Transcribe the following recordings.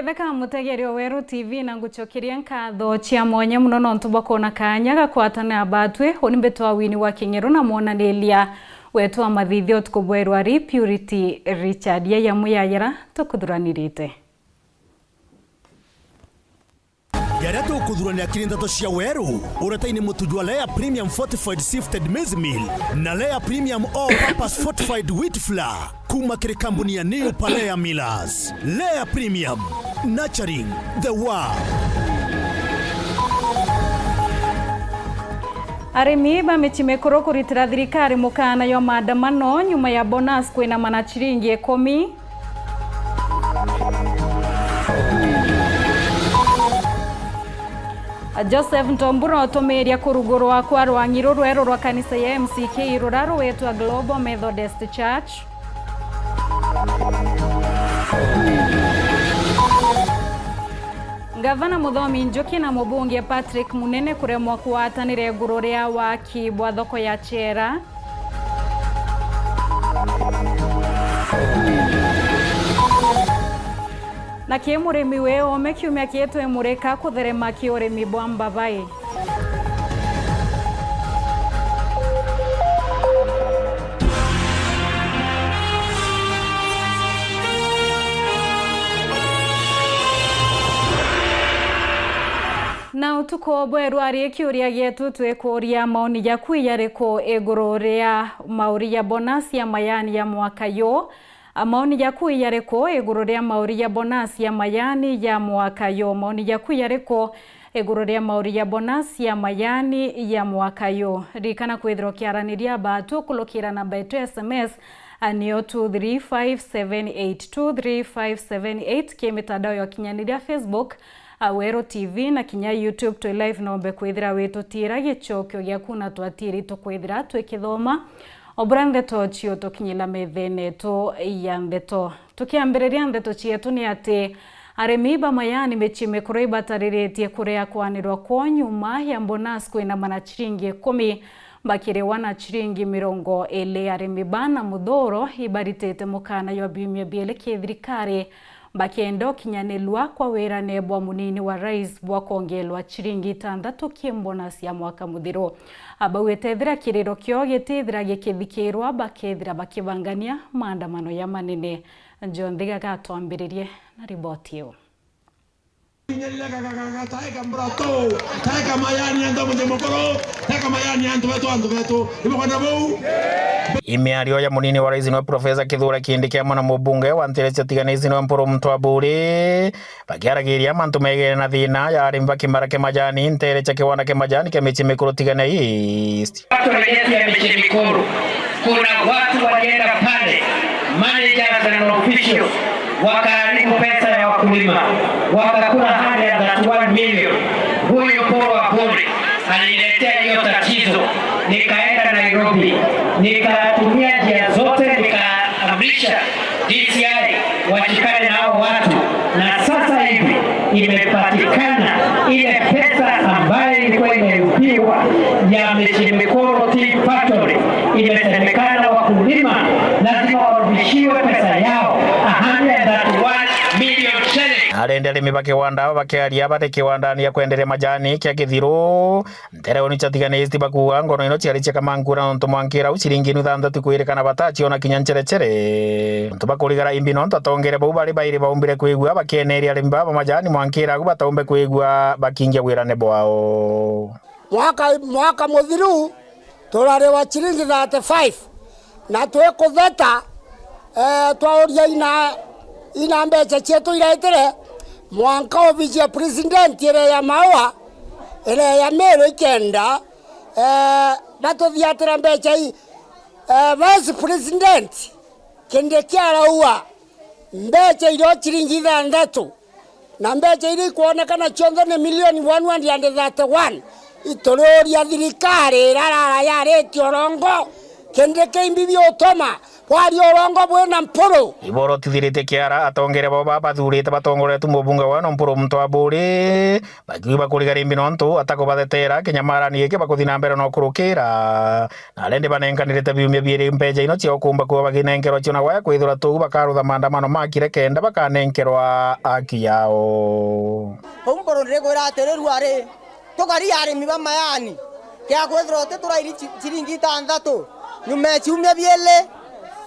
Ketheka mutegeri Weru TV na nguchokiria nkatho chia mwanya muno no ntubako na kanya gakwatana abatwe onimbeto awini wa Kingeru na muonanelia wetu wa mathithio tukubweru ari Purity Richard ya muyayera tukuthuranirite Yara tukuthuranira kirindato cia Weru uretaini mutujwa Lea Premium Fortified Sifted Maize Meal na Lea Premium All Purpose Fortified Wheat Flour kuma kiri kampuni ya New Palea Millers. Lea Premium, nurturing the world. Arimi bamechimekoro kuritira thirikari mukana yo maandamano nyuma ya bonus kwina mana chiringi 10. Joseph Ntombura otomeria kurugurwa kwa rwangiro rwero rwa kanisa ya MCK ruraro wetu a Global Methodist Church. Gavana Muthomi Njuki na mubunge Patrick Munene kuremwa kuatanire gurorea wa kibwa thoko ya Chera. Na kiemurimi we omekiumia kietu emureka kutherema kioremi bwa mbabai. Na utuko bweru ari kiuria getu twekuria maoni ya kwiyareko egurorea mauri ya bonus ya mayani ya mwaka yo. Maoni ya kwiyareko egurorea mauri ya bonus ya mayani ya mwaka yo. Maoni ya kwiyareko egurorea mauri ya bonus ya mayani ya mwaka yo. Rikana kwithiro kiaraniria batu kulokira namba yetu SMS anio 235782 235778 kimitandao ya kinyaniria Facebook Weru TV na kinya YouTube to live nombe kwithira wetu tira gichokyo gya kuna twatiri to kwithira twekithoma obrande to chio to kinyila methene to yandeto tukiambereria ndeto chietu ni ati aremi ba mayani mechime kureiba tariretie kurea kwanirwa kwa nyuma ya bonus kwina mana chiringi 10 bakire wana chiringi 20 aremi bana muthoro ibaritete mukana yo bimye biele kithirikari bakendo kinyanelwa kwa wera nebwa munini wa rais bwa kongelwa chiringi 6 kimbonasi ya mwaka muthiro abawetethira kiriro kyo getethira gikithikirwa bakethira bakibangania maandamano ya manene John Thiga gatwambiririe na riboti yo Imiario ya munini wa rais no Profesa Kithure Kindiki mwana mubunge wa nterece tiganisi no mporo mtu aburi bakiaragiria mantu megere na thina ya arimba kimarake majani nterece kiwana ke majani ke michi mikuru tigana east watu yetu ya michi mikuru kuna watu walienda pale managers and officials wakaharibu pesa ya wakulima wakakula hadi ya 1 million. Huyu Paul Waburi aliletea hiyo tatizo, nikaenda Nairobi nikatumia njia zote nikaamrisha DCI wachikane na hao watu, na sasa hivi imepatikana ile pesa ambayo ilikuwa imelipiwa ya Michimikoro Tea Factory. Imesemekana wakulima lazima warudishiwe pesa yao 101 million shillings. Arendele mibake wanda bakiaria bate kiwandani ya kwenderea majani kya Kithiru ntere oni chatiganesti bakuwa ngono ino chiari cheka mangura nto mwankira uchiringi nuthandatu kwirikana batachi ona kinyancherechere nto bakurigara imbino nto tongere bau bari baire baumbire kwigwa bakeneria rimba majani mwankira gu bataumbe kwigwa bakingia wirane bwao mwaka muthiru turare wa chiringi 35 na twekutheta twauria ina mbeca cietu iraitere mwanka ofisi ya president ire ya maua ire ya Meru ikenda batuthiatira mbeca vice president kende kiaraua mbeca irio chiringi 6 na mbeca iri kuonekana chonzo ni milioni 131 itururia thirikari rarara ya retio rongo kendeke imbibi otoma wari orongo bwena mporo iboro tithirite kiara atongere bo bathurite batongoretu mubunge wa Mpuru Mtwa Buri bakiuba kurigara imbino ntu atako bathetera kinyamarani giki bakuthina mbere no kurukira na rende banenkanirite biumia biiri mbeja ino cio kumba kuba baginenkerwa cio na gwa kwithura tu bakarutha maandamano makire kenda bakanenkerwa aki yao Mpuru ndegwira atereru ari tukari arimi bamayani kia kwithura te turairi chiringi 6 nyume ciumia biele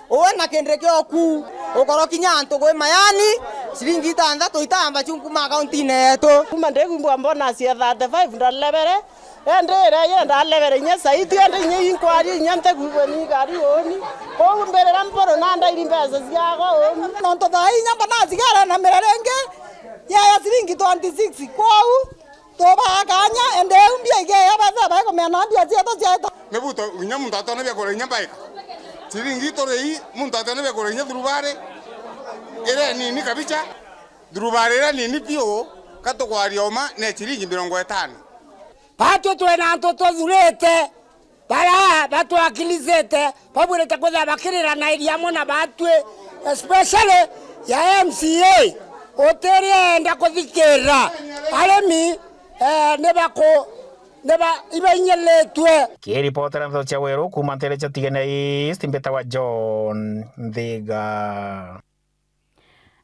ona kendreke oku okoro kinyanto gwe mayani shiringi 6 itamba chunkuma akaunti neto kuma ndegumba mbona cia 35 ndalebere endere yenda lebere nyesa itiende nyi inkwari nyante kuboni gari oni ko mbere Mpuru nanda iri pesa ziago oni nonto dai nyamba nazigara na merenge ya shiringi 26 kwau toba akanya ende umbia ige yabaza ba ko mena ndia zeta nebuto unyamunta atone bya kore nyambaika shiringi torei muntu atone bya kore nyadurubare ere nini kabicha durubare era nini pio katogwari oma ne shiringi 50 pato twena ntoto zurete para batu akilizete pabuleta kweza bakirira na iria mona batwe especially ya MCA otere enda kuthikira aremi neba ibenyeletwe kiripotera ntho cia weru kuma ntere cia tigene stimbeta wa John Thiga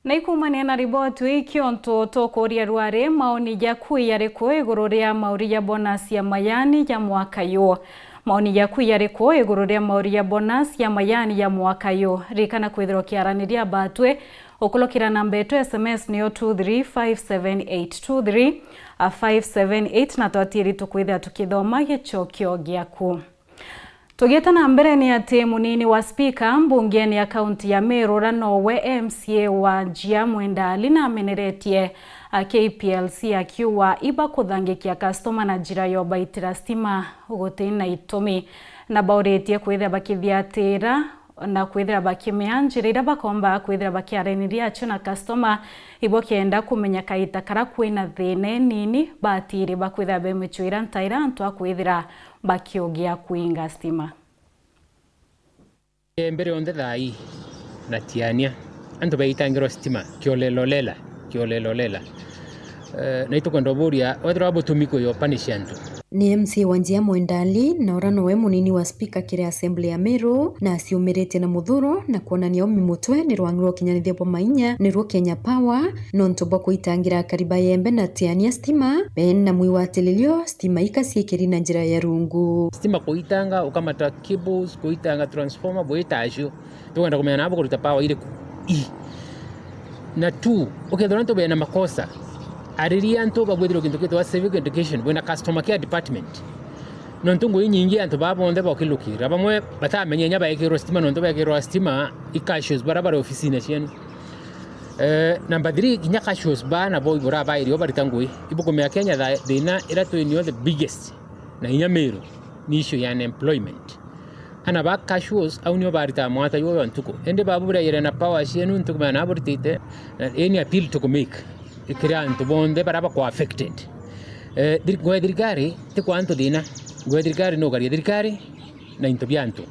na ikumania na riboti ikionto tokoria rware maoni jaku yareko iguru ria mauri ya bonus ya mayani ya mwaka yo maoni jaku yareko iguru ria mauri ya bonus ya mayani ya mwaka yo rikana kwithiro kiaraniria batwe okulokira namba yetu SMS niyo 2357823 578 na twatiri tukwithia tukithoma gichokio giaku. Tugieta na mbere ni ati munini wa speaker mbungeni ya kaunti ya Meru Ranowe MCA wa Njia Mwendali na ameneretie KPLC akiwa iba kuthangikia customer na njira yo baitira stima gutina itumi na bauretie kwithia bakithiatira na kwithira bakimeanjira ira bakomba kwithira bakiareniria acho na customer ibo kienda kumenya kaita kara kwina thine nini batiri bakwithira bemechuira ntaira antu akwithira bakiogia kuinga stima mbere onde thai na tiania antu baitangiro stima kiolelolela na itukwenda buria wethira wabutumiko yo panishantu ni MC wa Njia Mwendali na Oranowe munini wa speaker kire assembly ya Meru na asiumirete na muthuro na kuonania omi mutwe ni rwangiro kinyanithia po mainya ni rwo Kenya Power nonto bwa kuitangira kariba yembe na tiania stima ben na mwiwatililio stima ikasiikiri na njira ya rungu stima kuitanga ukamata cables kuitanga transformer boitasho tukwenda kumenya nabo kuruta power ile na tu ukethonto be na makosa ariria nto bagwethiro kintu kitwa civic education bwena customer care department nontungu inyingi antu babonde bakilukira bamwe batamenye nya bayekero stima nonto bayekero stima ikashos barabara ofisine chenu number 3 kinya kashos bana boy bora bayiro baritangui ibukomea Kenya thina ira twenio the biggest na inya Meru ni issue ya unemployment ana ba kashos au nyo barita mwata yo ntuko ende babura yere na power chenu ntuko bana burtite any appeal to make ikirianto bonde baraba ko affected dirigari te quanto dina dirigari no gari dirigari na intobianto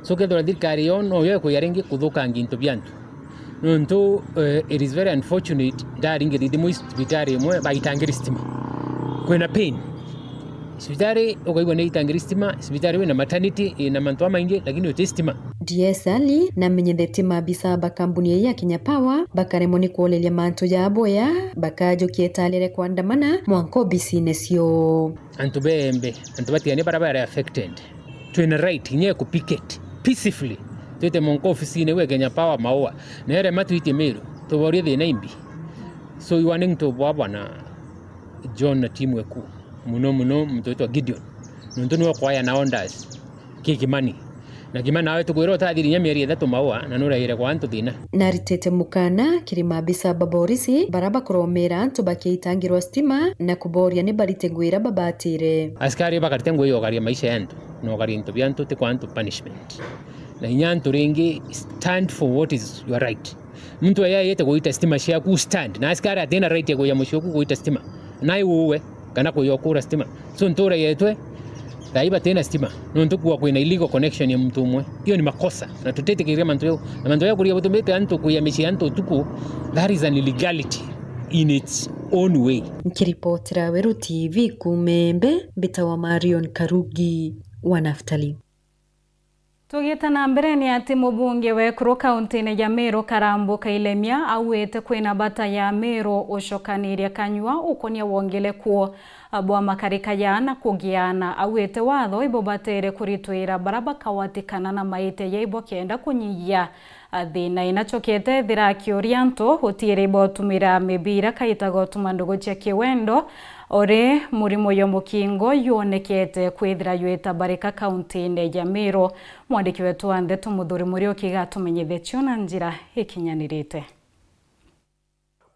so che dirigari no yo ko yarengi kuduka ngintobianto nonto it is very unfortunate that ingi di hospitali mo baitangiri stima kwena pain hospitali okoiwa ne itangiri stima hospitali na maternity na mantwa maingi lakini otestima DSL na menyethete mabisa bakambuni ya Kenya Power bakaremoni kuolelia manto ya aboya bakajo kietalere kuandamana mwanko business yo antu bembe antu batiane barabara affected twina right nye ku picket peacefully tete monko office ne we Kenya Power maua na ere matu ite Meru to borie the naimbi so you wanting to bwana John na timu weku muno mtoto Gideon nontono kwa ya naondas kikimani na kimana nawe tukwiro tathiri nyamieri 3 maua na nura ire kwa antu thina na ritete mukana kirima bisa baborisi baraba kuromera antu bakiitangirwa stima na kuboria ni baritengwira babatire askari bakaritengo yo gari maisha yantu no gari into byantu te kwantu punishment na inyantu ringi stand for what is your right mtu yete kuita stima shia ku stand na askari atena right ya mushoku kuita stima na iwe kana kuyokura stima so ntura yetwe Daiba tena stima. Nonto kuwa kuna illegal connection ya mtu umwe. Hiyo ni makosa. Na tutete kiria manto yao. Na manto yao kuria butumbete anto kuyamishi anto tuku. That is an illegality in its own way. Nikiripotera Weru TV kumembe Bitawa Marion Karugi wa Naftali. Tugita na mbere ni ati mubunge wekuru kaunti-ini ya Meru Karambu Kailemia awite kwina bata ya Meru ucokaniria kanywa ukonia wongele kuo bwa makarika yana kugiana awite watho ibobatere kuritwira baraba kawatikana na maite ya ibo kenda kunyiyia thina inachokete thira kiorianto hutire ibo tumira mebira kaitago tumandugo cia kiwendo ore murimo yo mukingo yonekete kwithira yuita barika kaunti-ini ya Meru. Mwandiki wetu Ande Tumuthuri Murioki gatumenyithitio na njira ikinyanirite.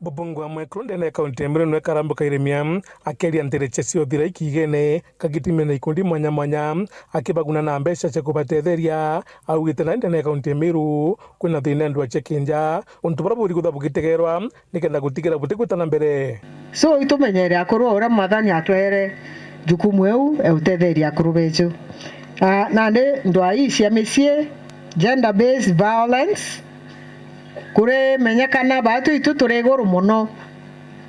Bubungu amwe krundene kaunti ya Meru nwe Karambu Kailemia akeria ntereche cio thira ikigene kagitimena ikundi mwanya mwanya akibaguna na mbeca cia kubatetheria augite na ndene kaunti ya Meru kwina thina ndwa chekinja untu bara buri kuthambugitegerwa nikenda gutigira butikutana mbere so itumenyere akuru ora mathani atwere jukumu eu eutetheria akuru becho nande ndwa cia micie gender based violence kure menyekana batu itu turegoro muno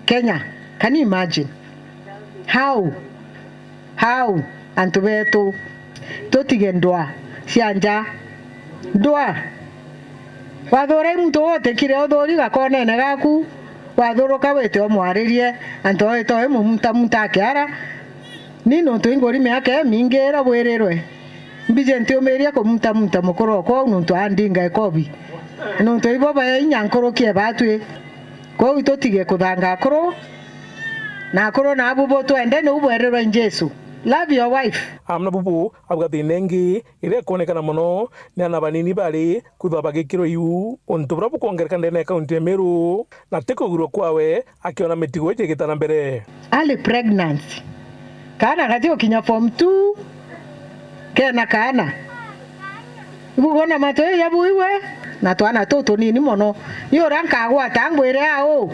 Kenya. Can you imagine how antu betu tutige ndwa cianja ndwa wathore mtu wote kire othori gakonene gaku wathoroka wete omwaririe antu etoe mumuta kiara nino tuingori miaka mingira bwerirwe mbije ntiumeria kumuta mukoro ko nuntu andinga ekobi nuntu ibo ba inyankoro kie batwe ko utotige kuthanga akoro na akoro na abubo twende no ubwererwa Jesu. Love your wife. Amna bubu abuga thinengi ire konekana muno ni ana banini bari kuthaba gikiro yu untu bra bukongereka ndene kaunti ya Meru na tekoguro kwawe akiona mitigo je gitana mbere early pregnancy kana gatio kinya form 2 kena kana bugona mato ya buiwe na twana toto nini mono yo ranka gwa tangwire ao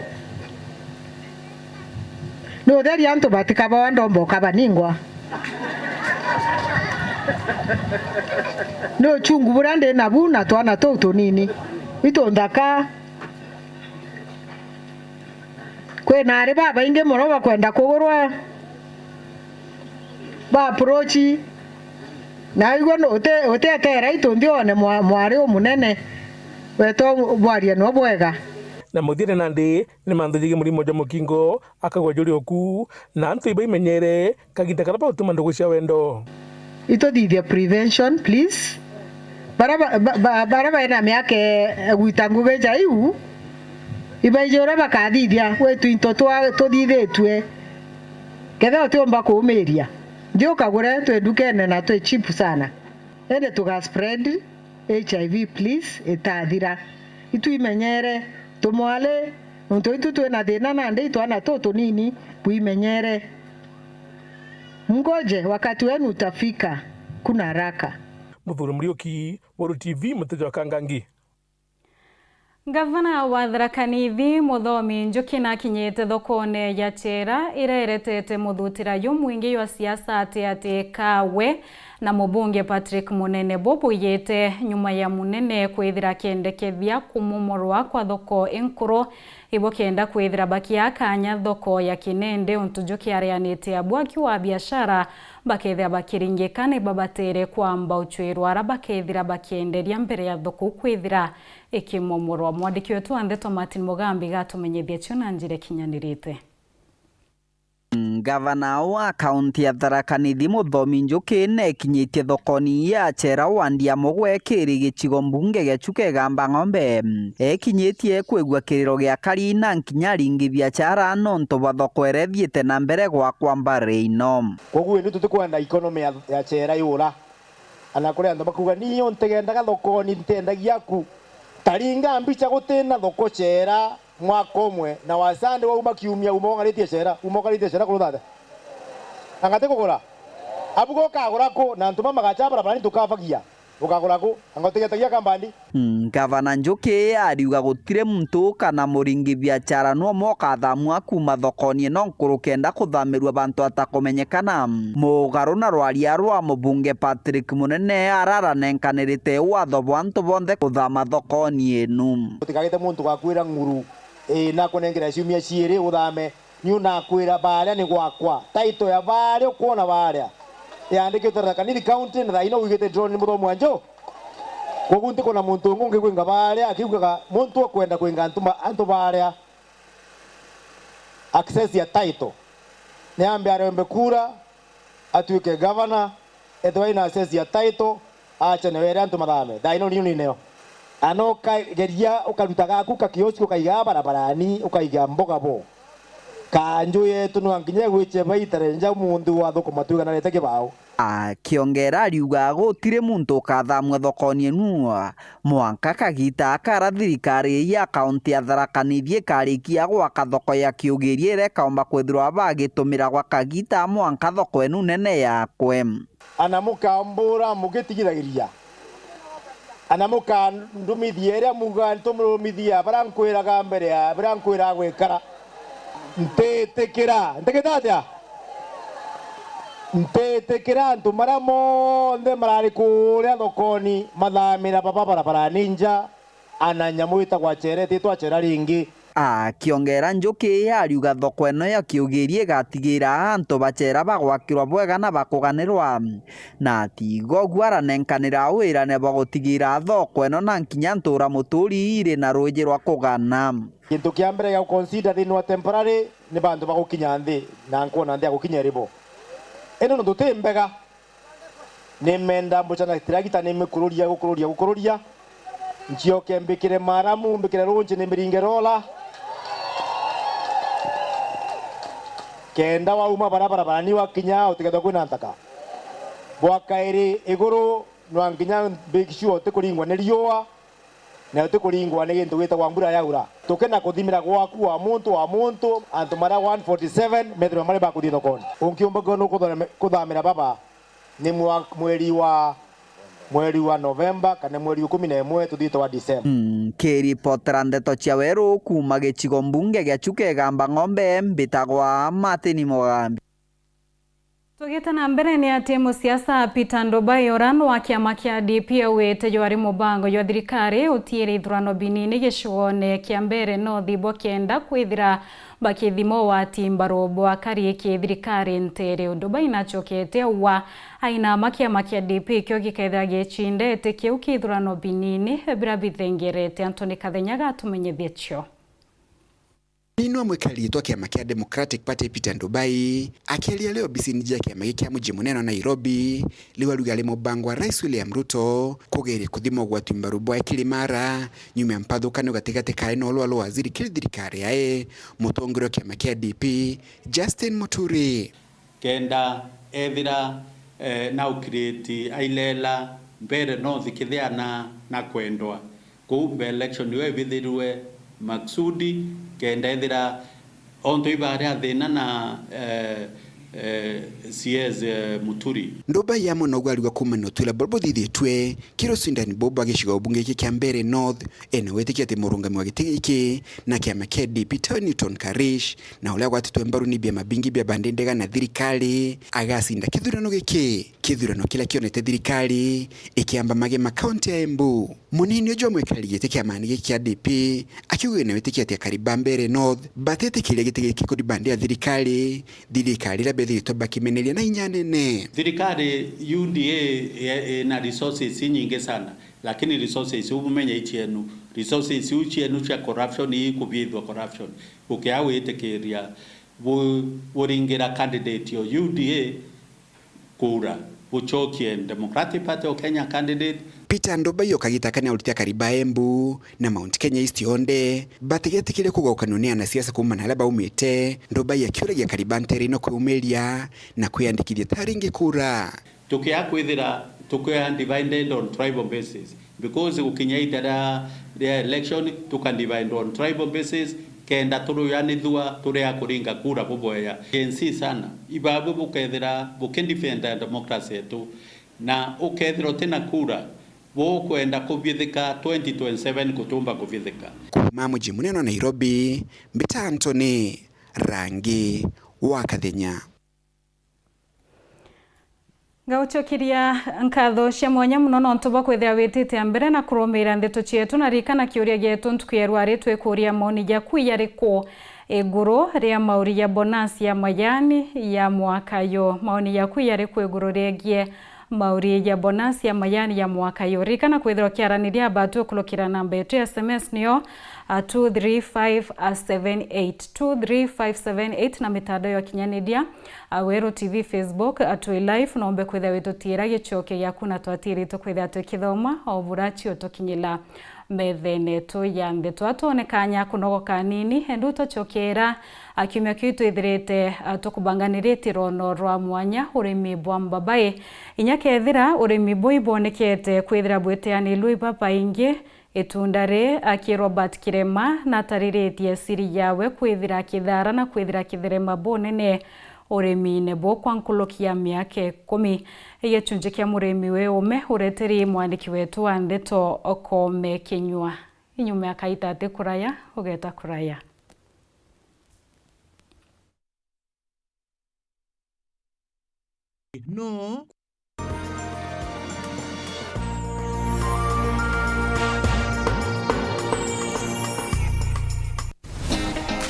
no theri antu batikaba wandombo kabaningwa no chungu burande na buna twana toto nini itondaka kwena ari baba inge mono bakwenda kugurwa ba approach na igwa no ote tera itondione mwari omunene weto bwaria no bwega na muthire nandi ni manthujigi murimo jo mukingo akagwajuri oku na antu iba imenyere kagita karaba utuma ndugu cia wendo ito dithia prevention please baraba ina miake gwitangu beja iu iba ijora bakathithia wetu into tuthithetwe ketha utiomba kuumiria ndio kagure twendukene na twe cheap sana ende tuga spread HIV please etathira itu imenyere tumwale nto itu twena thina na ndei twana toto nini kuimenyere mngoje wakati wenu utafika kuna haraka. Muthuri Murioki, Weru TV, Muteja Kangangi. Gavana wa Tharaka Nithi Muthomi Njuki na kinyete thokone ya Chera ireretete muthutirayo mwingi wa siasa ati kawe na mubunge Patrick Munene Bobo yete nyuma ya Munene kwithira kendekethia kumumorwa kwa thoko enkuro ibo kenda kwithira bakia kanya thoko ya Kinende untu Njuki arianite abwaki wa biashara bakethia bakiringikane babatere kwamba uchwirwa arabakethira bakienderia mbere ya thoko kwithira ikimomorwa. Mwandiki wetu Andeto Martin Mugambi gatumenyethia cio na njire kinyanirite. Gavana wa kaunti ya Tharaka Nithi Muthomi Njuki nekinyitie thokoni ya Chera wandia mogwe kiri gicigo mbunge gia Chuke gamba ng'ombe ekinyitie kwigua kiriro gia kari na nkinya ringi biashara nonto bathoko erethiete na mbere gwa kwamba reino koguo ni tutikwenda economy ya Chera yura ana kuri andu bakuga niyo ntegendaga thokoni ntendagia ku taringa mbica gutina thoko Chera mwaka umwe na wasande wauma kiumia umongaritie Chera kuruthate angate kugura abugo kagura ko na ntuma magacha barabara tukafagia ukagura ku angotegetagia kambandi. Gavana Njoki ariuga gutire muntu kana muringithia biashara no moka thamwa kuma thokoni no nkuru kenda kuthamirwa bantu atakumenyekana. Mugaru na rwaria rwa mubunge Patrick Munene araranenkanirite watho bwa antu bonthe kuthama thokoni enu. Utikagite muntu gakwira nguru na kunengera ciumia ciiri uthame ni unakwira baria ni gwakwa taito ya baria ukuona baria yandikitwe Tharaka-Nithi county na thaino wigite drone ni muthomu anjo koguo ntiko na muntu ngungi kwinga baria akiugaga muntu akwenda kwinga antu baria access ya title ni ambe arembe kura atuike governor ethwa ina access ya title acha ne wera antu mathame thaino ni neo anoka geria ukaruta gaku kakioski ukaiga barabarani ukaiga mboga bo kanjo yetu no anginya gwiche baitare nja mundu wa thoko matuga na leta kibao. Akiongera ariuga gutire muntu ukathamwa thokoni enu mwanka kagita akara thirikari ya kaunti ya Tharaka-Nithi karikia gwaka thoko ya Kiugiria ire kaomba kwithirwa bagitumira gwa kagita mwanka thoko enu nene yakwe. Anamukambura mugitigiragiria anamuka ndumithie ria muga ntumurumithia barankwiraga mbere ya barankwira gwikara ntetekera nteketatia ntetekera antu maria monthe marari kuria thokoni mathamira barabara ninja ananyamu itagwa chereti twachera ringi. Akiongera Njoki ariuga thoko eno ya Kiugiria igatigira antu bachera bagwakirwa bwega na bakuganirwa na tigo gwaranenkanira wira ne bagutigira thoko eno na nkinya ntura muturi iri na ruji rwa kugana. Kintu kia mbere ya consider thini wa temporary ni bantu bagukinya nthi na nkuona nthi agukinya ribo eno ndo tembega ni menda mbuchana tiragita ni gukururia nchioke mbikire maramu mbikire runji ni miringe rola kenda wauma barabara ni wakinya utigethwa kwina ntaka bwakairi iguru no nginya big sure tikuringwa ni riua na utikuringwa ni gintu gitagwa mbura yaura tukena kuthimira gwaku wa muntu antu mara 147 metro mari bakuthi thokoni unkiumba gono kuthamira baba ni mweri wa Novemba kana mweri wa 11 tuthito wa December. Kiripotera ndeto cia weru kuma gicigo mbunge gia Chukegamba Ng'ombe mbitagwa Martin Mugambi. Tugite na mbere ni ati musiasa Peter Ndubai orano wa kiama kia DP awite jwari mubango jwa thirikari utiire ithurano binini gicugone kia mbere no thibo kenda kwithira bakithimo wa timbarobo akari ki thirikari ntere Ndubai nachokete wa aina makia DP kyo gikaitha gicindete kiu kithurano binini bira bithengerete Anthony Kathenyaga atumenyethie cio. Nino mwekaliitwa kiama kia Democratic Party Peter Ndubai akialia leo bisinija kiama kia muji munene Nairobi liwaruga mubango wa Rais William Ruto kugere kuthimo gwa timbarubo ya Kilimara nyuma ya mpathukano gatigate kae no lwa waziri thirikari yae mutongero kiama kia DP Justin Muturi kenda ethira na ukreti ailela mbere no thikithiana na kwendwa kumbe election we bithirwe maksudi kenda ethira onto ibare athina na CS Muturi Ndubai yamo no gwariwa kumano tula bobo thithitwe kiro sindani bobo agishiga bunge iki kia mbere North enewete ati murungami wa gitigi na kiama kia DP Newton Karish na ulia gwatitwe mbaru ni bia mabingi bia bandendega na thirikari agasinda kithurano giki kithurano kila kionete thirikari ikiamba mage makaunti ya Embu munini ojo mwekali gite kia mani giki kia DP akiuga enewete ati akariba mbere North batete kile gitigi kikodi bandi ya thirikari la bethi bakimenelia na inyanene. Thirikari UDA na resources nyingi sana lakini resources umenya ichienu resources uchienu cha corruption hii kubithwa corruption ukiawe itekeria buringira candidate yo UDA kura uchokie Democratic Party of Kenya candidate Peter Ndubai yokagitakania ulitia kariba Embu na Mount Kenya East yonde batigete kile kugaukanonia na siasa kuma na laba umete Ndubai akiuragia kariba nterino kuumelia na kuyandikithia taringi kura tukiakwithira divided on tribal basis because ukinyaitara the election divide on tribal basis kenda turu yanithua turia kuringa kura buboya NC sana ibabu bukethira bukendefend democracy yetu na ukethira tena kura wo kwenda kuvithika 2027 kutumba kuvithika. Kuma muji munene wa Nairobi, Mbita Anthony, Rangi wa Kathenya. Gauchokiria nkatho cia mwanya muno nontu bwa kwithia witite mbere na kurumira ndeto cietu na rikana kiuria gietu ntukuyeru ari twikuria maoni jaku yariko iguru ria mauri ya bonus ya mayani ya mwaka yo. Maoni yaku yariko iguru regie mauri ya bonus ya mayani ya mwaka yo. Rikana kwithira kiaraniria batu kulokira namba yetu SMS niyo 23578 23578 na mitandao ya kinyanĩria Wero TV Facebook atwe live nombe kwithia witutira gichoke yaku na twatiri tukwithia tukithoma oburachi otokinyila methene tu yambe twatonekanya kunogo kanini hendu tochokera akimya kitu ithirite tukubanganirite rono rwa mwanya urimi bwa mbabae inyakethira urimi bwa ibonekete kwithira bweteani lui papa ingi itundare aki Robert Kirema na tariritie siri yawe kwithira kithara na kwithira kithirema bonene urimi-inĩ bwo nkulukia miaka 10 igicunjĩ kia murimi we ume ureteri mwandiki wetu wa ndeto Okome Kinyua inyuma akaita ati kuraya ugeta kuraya no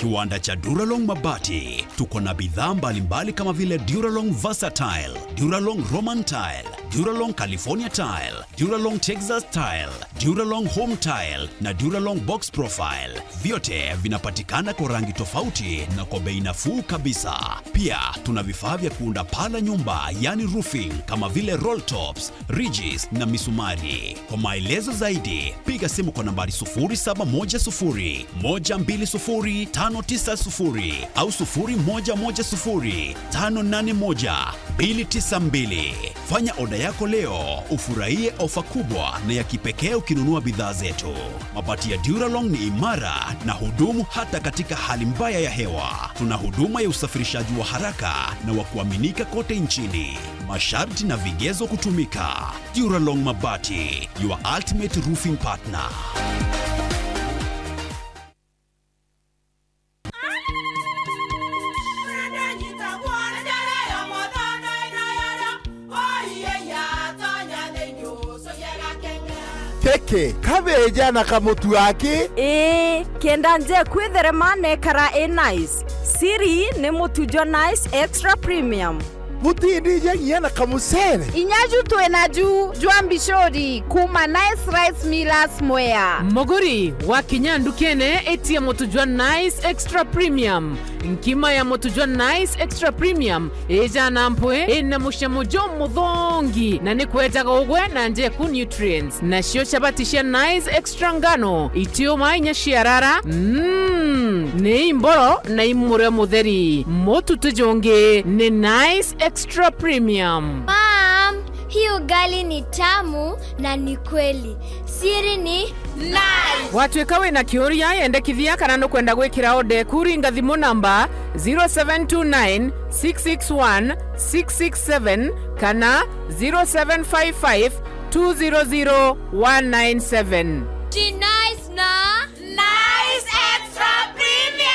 Kiwanda cha Duralong Mabati, tuko na bidhaa mbalimbali kama vile Duralong Versatile, Duralong Roman Tile, Duralong California Tile, Duralong Texas Tile, Duralong Home Tile na Duralong Box Profile. Vyote vinapatikana kwa rangi tofauti na kwa bei nafuu kabisa. Pia tuna vifaa vya kuunda pala nyumba, yani roofing, kama vile roll tops, ridges na misumari. Kwa maelezo zaidi, piga simu kwa nambari 0710 120 590 au 0110 581 292. Fanya oda yako leo, ufurahie ofa kubwa na ya kipekee ukinunua bidhaa zetu. Mabati ya Duralong ni imara na hudumu hata katika hali mbaya ya hewa. Tuna huduma ya usafirishaji wa haraka na wa kuaminika kote nchini. Masharti na vigezo kutumika. Duralong Mabati, your ultimate roofing partner. Keke kabeja na kamutu yake kenda nje kwitherema nekara nice siri ni mutujo nice extra premium mutindi ngia na kamusere inyaju twena jua mbishori kuma nice rice millers mwea moguri wa kinyandu kene etia mutujwa nice extra premium nkima ya mutujwa nice extra premium eja nampwe ena mushamujo muthongi na ni kwetaga ugwe na nje ku nutrients na shio chabatisha nice extra ngano itio mainya shiarara ni imboro na imure mutheri motu tujonge ni nice extra premium. Mom, hii ugali ni tamu na ni kweli. Siri ni nice. Watuika wina kiuria yendekithia kana no kwenda gwikira ode kuringa thimu namba 0729 661 667 kana 0755 200 197. Ji nice na nice extra premium.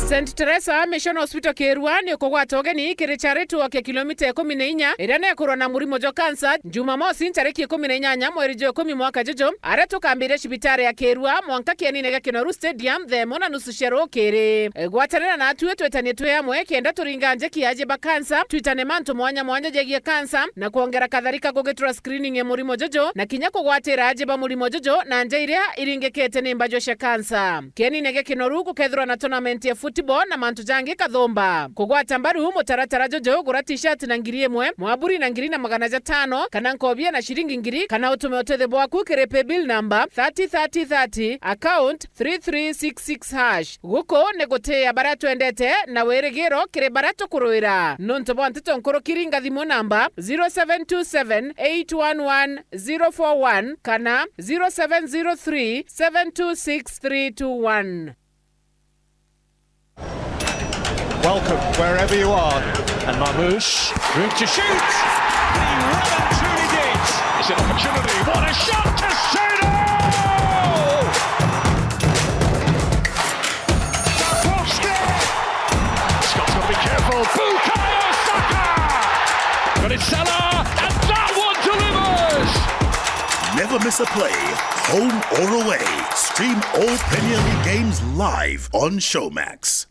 St. Teresa Mission Hospital Kerwa ni kugwata ugeni kiricharitu wa kilomita 14 ira ne kurona murimo jo cancer Jumamosi tariki 18 mweri jo 10 mwaka jojo ara tukambire cibitari ya Kerwa mwanka kianine ga Kinoru Stadium the mona nusu shero kere gwatanira na tuwe twetanie twe amwe kenda turinganje kiaje ba cancer twitane manto mwanya jegie cancer na kuongera kadhalika gogetura screening ya murimo jojo na kinya kugwatira aje ba murimo jojo na njeire iringekete nimba jo sha cancer kianine ga Kinoru kukethirwa na tournament ya football na mantu jangi kathomba kugwata mbaru mutaratara jojo gura t-shirt na ngiri emwe mwaburi na ngiri na magana 5 kana nkobia na shiringi ngiri kana utume othe bwaku kerepe bill number 303030 account 3366# guko negotea baratu endete na weregero kire baratu kuruira nonto bwantito nkoro kiringa thimo namba 0727811041 kana 0703726321. welcome wherever you are. And Marmoush, room to shoot. He well and truly did. It's an opportunity. What a shot to Sudo! Scott's got to be careful. Bukayo Saka! But it's Salah, and that one delivers! Never miss a play, home or away. Stream all Premier League games live on Showmax.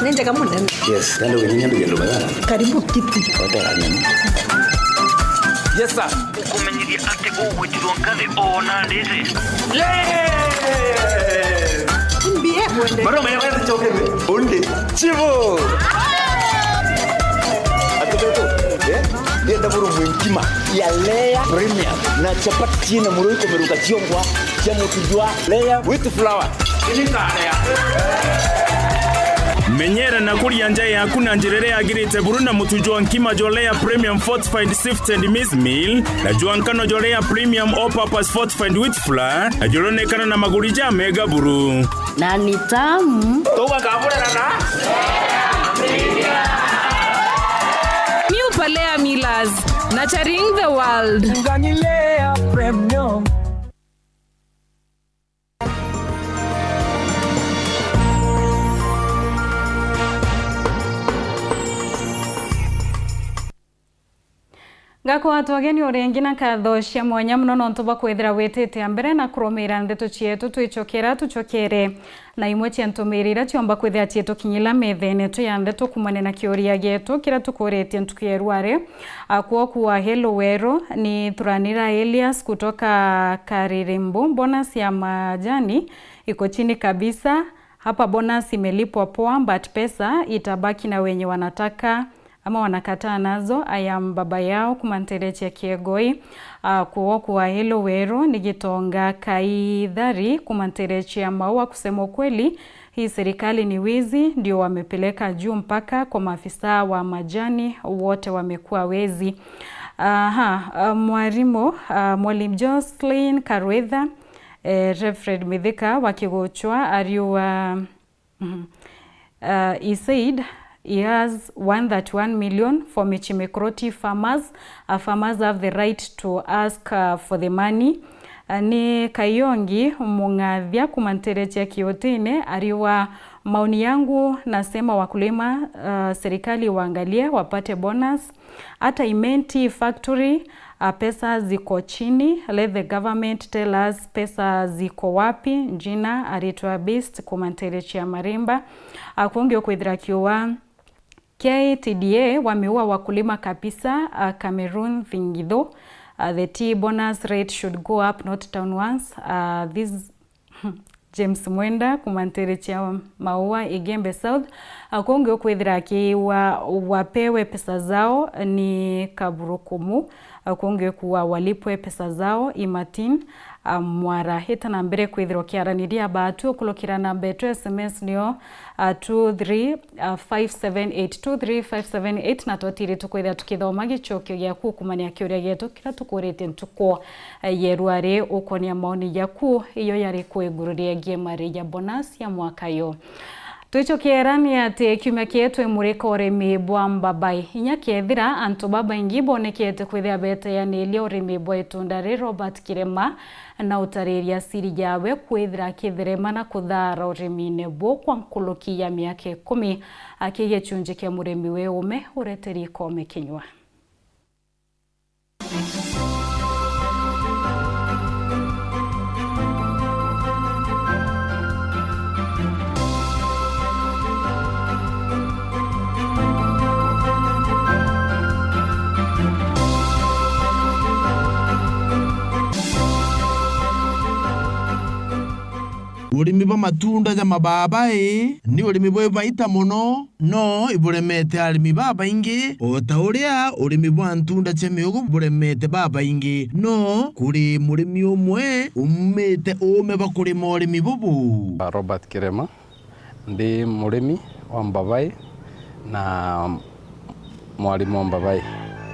Nenda kama nani? Yes, ndio wenyewe ndio bada. Karibu kiti. Yes sir. Kumenyiria ate uwe tuongane ona ndeze. Mbie mwende. Bado mwenyewe choke onde. Chivo. Nenda buru mwinkima ya Lea Premium na chapati na muruiko meruka chiongwa cha mutujwa Lea with flour. Ini kaya. Menyera na kuria nja yaku na njirere agirite buruna mutujwa nkima jolea Premium Fortified Sifted Maize Meal na juankano jolea Premium All Purpose Fortified Wheat Flour na jolonekana na magurija mega buru na ni tamu toka kabura na New Palea Millers, nurturing the world. Nganilea Premium. Ngako watu wageni orengi na kathocia mwanya muno no ntuba kwithira witite ambere na kurumira ndeto cietu twichokera tuchokere na imwe cia ntumirira ciomba kwithira cietu kinyila methene tu ya ndeto kumane na kioria getu kira tukuretie ntukierware akuo kuwa Hello Wero ni Thuranira Elias kutoka Karirimbu. Bonus ya majani iko chini kabisa hapa. Bonus imelipwa poa but pesa itabaki na wenye wanataka ama wanakataa nazo. Aya mbaba yao kumanterechia kiegoi kuwa Hello Wero ni Gitonga Kaidhari kumanterechia maua. Kusema ukweli hii serikali ni wizi, ndio wamepeleka juu mpaka kwa maafisa wa majani wote wamekuwa wezi. Mwalimu Jocelyn Karwetha, Reverend Mithika wakigochwa ariwa he said he has 131 million for Michimikroti farmers. Farmers have the right to ask for the money. Ni Kayongi Mungathia kumanterechia kiotine ariwa maoni yangu nasema wakulima serikali waangalie wapate bonus. Hata Imenti factory pesa ziko chini. Let the government tell us pesa ziko wapi. Jina aritwa Beast kumanterechia Marimba. Kuongeo kwithira kiwa KTDA wameua wakulima kabisa. Cameroon Thingitho. The tea bonus rate should go up, not down once. This James Mwenda kumanterechia maua Igembe South. Kuongeo kwithira kiwa wapewe pesa zao ni Kaburukumu. Kuongeo kuwa walipwe pesa zao Imatin Mwara. Hita na mbere kwithiro kiaraniria batu kulokira na betu SMS nio 23578 23578 na totiri tukwithira tukithoma gichokio gyaku kumania kioria getu kira tukurite ntuko yerware ukonia maoni yaku iyo yari kwigururia gemari ya bonus ya mwaka yo. Tuichokierani ati kiumia kietu emurika urimi bwa mbabai inya kiethira antu baba ingi bonekete kwithia bete ya nili urimi bwa itunda ri Robert Kirema na utariria siri yawe kwithira kithirema na kuthara urimine bwo kwa nkuluki ya miaka 10 akigechunje kia murimi we ume ureteri ikome kinywa. Urimi bwa matunda ja mababai ni urimi bwa baita muno no iburemete arimi baba ingi ota uria urimi bwa ntunda cia miugo buremete baba ingi no kuri murimi umwe umete ume bakuri murimi bubu. Robert Kirema ndi murimi wa mbabai na mwalimu wa mbabai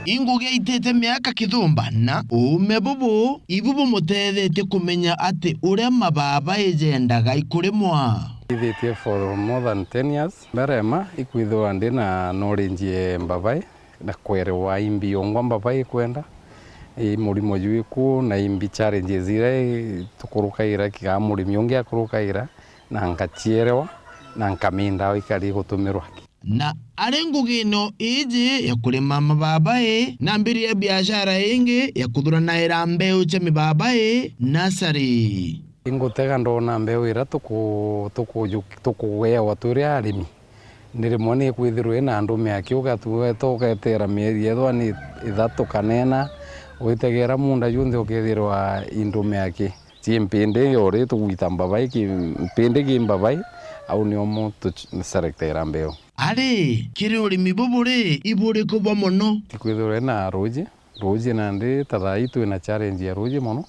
inguge itete miaka kithumba na ume bubu ibubu mutethete kumenya ati uria mababa ejendaga ikurimwa ithitie for more than 10 years berema ikwithwa ndi na knowledge mbabai na kwerewa imbi ongwa mbabai kwenda murimo juiku na imbi challenges ire tukurukaira kiga murimi ungi akurukaira na ngachierewa na nkaminda ikari gutumirwa na arengugino ije ya kulima mababae na mbiri ya biashara ingi ya kuthurana ira mbeu cha mibabae nasari ingutega ndona mbeu ira tukuwewa turi arimi ndirimwe ni kwithirwe na andu miakiuga tuketera mieri ethwa ni 3 kanena witegera munda yunthe ukithirwa indu miaki chimpindi yori tuguita mbabai mpindi ki mbabai au ni omo tuselectera mbeu ari kiri urimi buburi iburi kubwa muno tikwithirwe na ruji na ndi tathai twina challenge ya ruji muno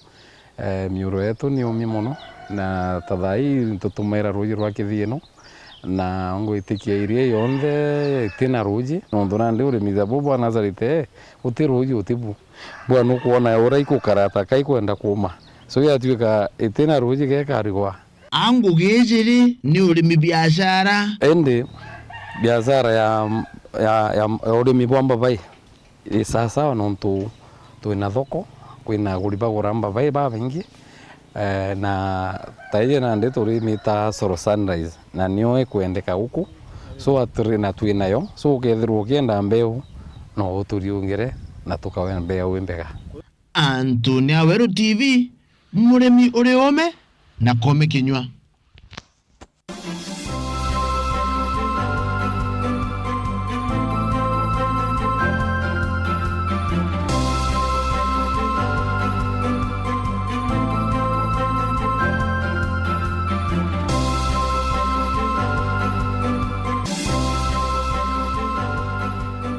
miuro yetu ni umi muno na tathai tutumira ruji rwa kithiino na ngwitikia iria yonthe itina ruji nondu nandi urimi thabu bwa Nazarite uti ruji utibu bwana kuona ura ikukarata kai kwenda kuma so yatuika itina ruji gekarigwa angu gejiri ni urimi biashara ende biashara ya urimi bwa mbabai sasa nontu twina thoko kwina aguri bagura mbabai babaingi na taije na ndi turimi ta Soro Sunrise na nio ikwendeka guku so aturi na twinayo so ukethirwo ukienda mbeu no uturiungire na tukawe mbeu imbega. Antonia Weru TV murimi uri ome na kome kinywa.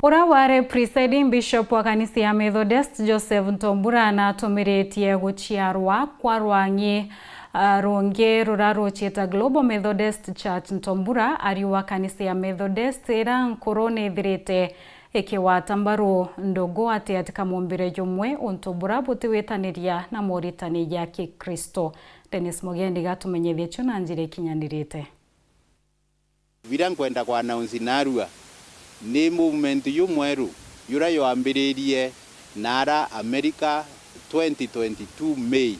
Uraware presiding bishop wa kanisa ya Methodist Joseph Ntombura na atumiretie guchiarwa kwa rwangi ronge rurarocheta Global Methodist Church Ntombura ari wa kanisa ya Methodist era nkorone thirite ikiwatambaro ndogo ati atika mumbire jomwe Ntombura butiwetaniria na moritani ya Kikristo. Dennis Mugendi gatumenyethie chuna njire kinyanirite vira kwenda kwa announce narua ni movement yumweru yura yoambiririe nara America 2022 May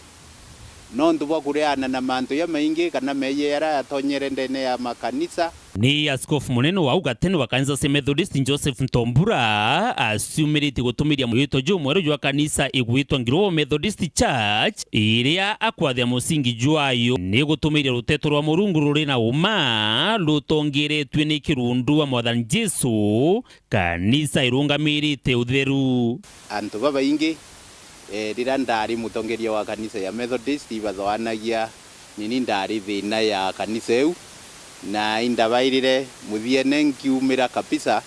nondu bakureana na mantu ya maingi kana meyera yatonyere ndene ya makanisa. Ni askofu munene wa ugateni wa kanisa ya Methodist Joseph Ntombura asumirite gutumiria mwito jumweru jwa kanisa igwitwa Global Methodist Church iria akwathia musingi jwayo ni gutumiria ruteto rwa Murungu ruri na uma rutongeretwe ni kirundu wa Mwathani Jesu kanisa irungamirite utheru. Antu babaingi rira ndari mutongeria wa kanisa ya Methodist ibathwanagia nini ndari thina ya kanisa eu na indabairire muthiene nkiumira kabisa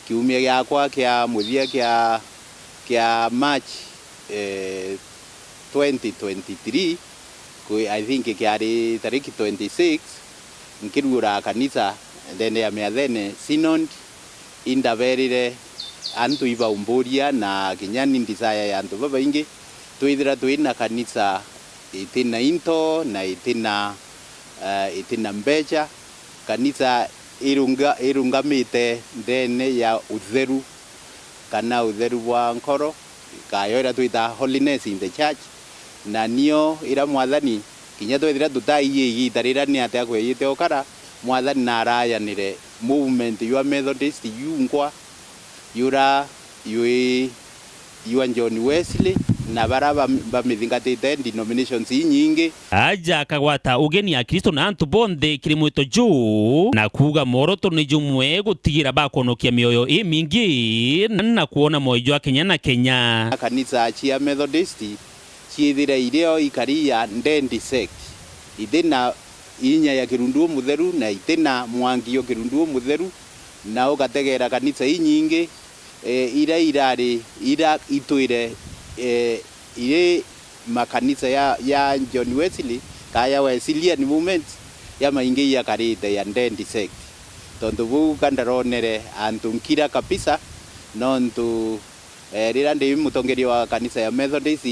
kiumia giakwa kia muthia kia March 2023 kwi I think kiari tariki 26 nkirura kanisa ndene ya miathene synod indabairire antu ibaumburia na kinyani ndisaya ya antu babaingi twithira twina kanisa itina into na itina mbecha kanisa irungamite ndene ya utheru kana utheru wa nkoro kayo ira twita holiness in the church na nio ira mwathani kinya twithira tutaiye igitarira ni ate akwiyite okara mwathani na arayanire movement ya Methodist yungwa yura yuan John Wesley na baraba bamithingatite denominations nyingi aja akagwata ugeni ya Kristo na antu bonthe kiri mwito juu na kuga moroto ni jumwe gutigira bakonokia mioyo mingi na kuona moyo wa Kenya na Kenya. Kanisa chia Methodist chiithira irio ikaria ndendi sect ithina inya ya kirundu mutheru na itina mwangio kirundu mutheru na ugategera kanisa nyingi ira itwire ile makanisa ya John Wesley kaya Wesleyan movement ya maingi ya karite ya ndendi sect tondu bu kandaronere antu nkira kabisa nontu rira ndi mutongeria wa kanisa ya Methodist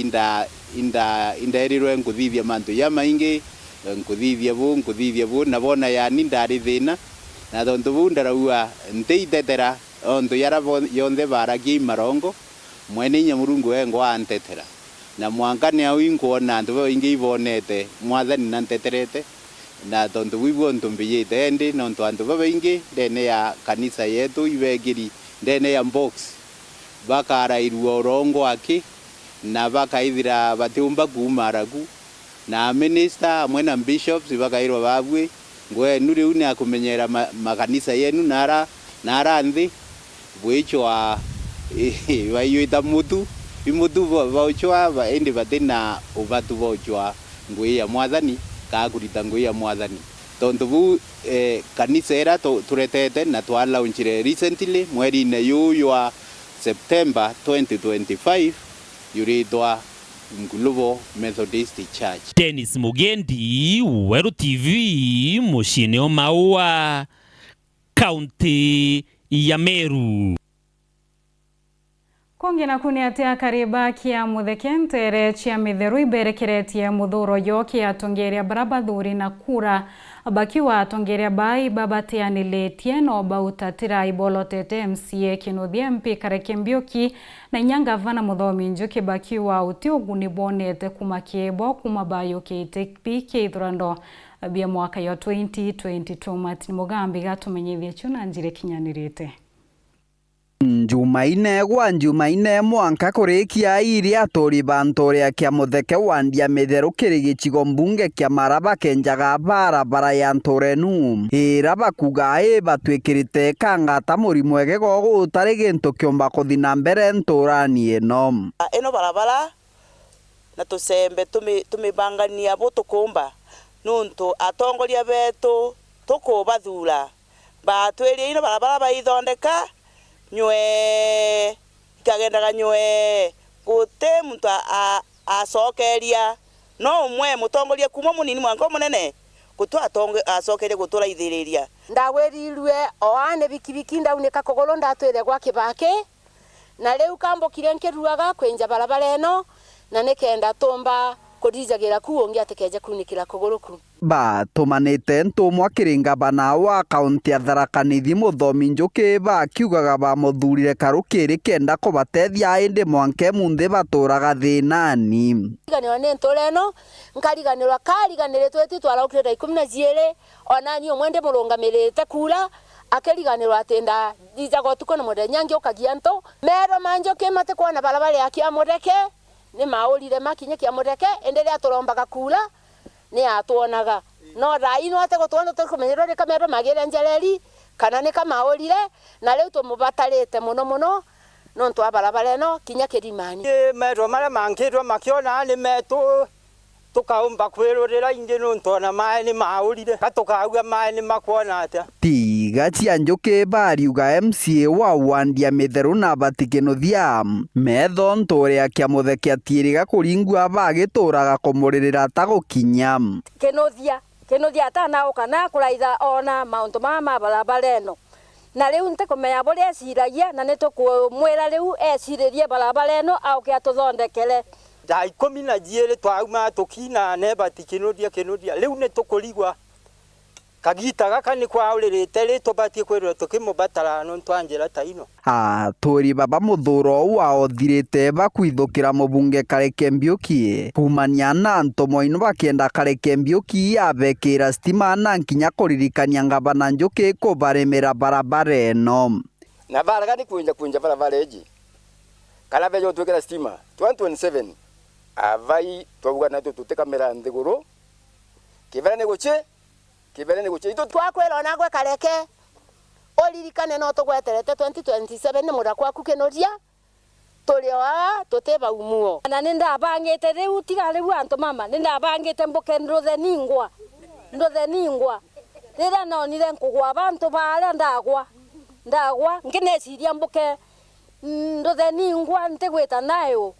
inderirwe nguthithia mantu ya maingi nguthithia bu na bona ya nindari thina na tondu bu ndaraua ntiitetera ondu yara yonthe baragi marongo mwene nya Murungu engo antetera na mwankane au inkuona antu ingi ibonete mwathani na nteterete na tondu wibo ntumbiyite endi na antu baba ingi ndene ya kanisa yetu ibegiri ndene ya box bakarairwa orongo aki na bakaithira batiumba kumaragu na minister amwe na bishops bakairwa babwe ngwe nuri une akumenyera makanisa yenu nara nthi bwichwa bayuita mutu imutu bauchwa endi batina ubatu bauchwa ngwe ya mwathani kakurita ngwe ya mwathani tondu bu kanisa era turetete na twalaunchire recently mweri-ine yuyu wa September 2025 yuritwa Ngulubo Methodist Church. Dennis Mugendi, Weru TV, mushini o Maua, kaunti ya Meru. Kongina kuniatia kariba kia muthekentere chia mitheru iberekeretie muthuro yo kia tongeria barabathuri na kura bakiwa tongeria bai babatianiletie no bautatira ibolotete MCA Kinuthia MP Kareke Mbiuki na Inyanga Vana Muthomi Njuki bakiwa utioguni bonete kumakiebo kumabayo KTP keithurando bia mwaka ya 2022 Martin Mugambi gatumenyithie chuna njire kinyanirite. Njumaine mwanka kurikia iri atori bantoria kia mutheke wandia mitheru kiri gicigo mbunge kia Maraba kenjaga barabara ya Ntorenu ira bakuga batwikirite kangata murimu egego gutari gintu kiomba kuthina mbere nturani eno barabara na tusembe tumibangania bo tukumba nuntu atongoria betu tukubathura batwiri ino barabara baithondeka nywe ikagendaga nywe gute muntu acokeria no umwe mutongoria kuma munini mwango munene gutu acokeria gutura ithiriria ndawerirwe oane bikibiki ndaunika kogolo ndatwire gwa kibake na riu kambokire nkiruaga kwenja barabara eno na nikenda tomba kudijagira kuongi atekeje kunikira kogolo ku batumanite ntumwa kiringa bana wa kaunti ya Tharaka Nithi Muthomi Njuki bakiugaga bamuthurire karukiri kenda kubatethia indi mwanke munthi baturaga thinani iganirwa ni ntureno nkariganirwa kariganiritwe ti twaraukire 12 ona ni omwende murungamirite kura akeriganirwa atinda dijago tukona muthenya ngiukagia nto mero manjoke mate kwana barabara ya kia mureke ni maurire makinye kia mureke endelea turombaga kura ni atuonaga no rai no ate gutwanda tukumenyerwo ni kamero magire njereri kana ni kamaurire na riu tumubatarite muno no ntwa barabara no kinya kirimani mero mara mankirwo makiona ni metu tukaumba kwirurira ingi no ntona mai ni maurire katukauga mai ni makuona atia tiga cia Njuki bariuga MCA wa wandia mitheru na Kinuthia metho nturia kia mutheke atiriga kuringua bagituraga kumuririra ta gukinya Kinuthia atanauka na kuraitha ona mauntu ma barabara eno na riu ntikumenya buri eciragia na nitukumwira riu eciririe barabara eno auke atuthondekere thaa 12 twauma tukina nebati Kinuthia riu nitukurigwa kagita gaka ni kwaurĩrĩte rĩ tũbatie kwĩrwo tũkĩmũbatara no twanjĩra ta ino tũri baba mũthũro wao thirĩte bakwithũkĩra mũbunge Kareke Mbiuki kumania na ntomo ino bakienda Kareke Mbiuki abekĩra stima na nkinya kũririkania ngavana Njuki kũbarĩmĩra barabara eno na baraga ni kunja barabara eji kana bejo twĩkĩra stima 2027 avai twabuga na tũtĩkamera nthigũrũ kĩbera nĩ gũchĩ kibere ni guchito twakwera nagwe Kareke oririkane no tugweterete 2027 ni muda kwaku Kinuthia tulioa tuteba umuo na ninda bangite riu tiga riu antu mama ninda bangite mbuke nduthe ningwa rira no nire nkugwa abantu bare ndagwa ngineciria mbuke nduthe ningwa ntigwita nayo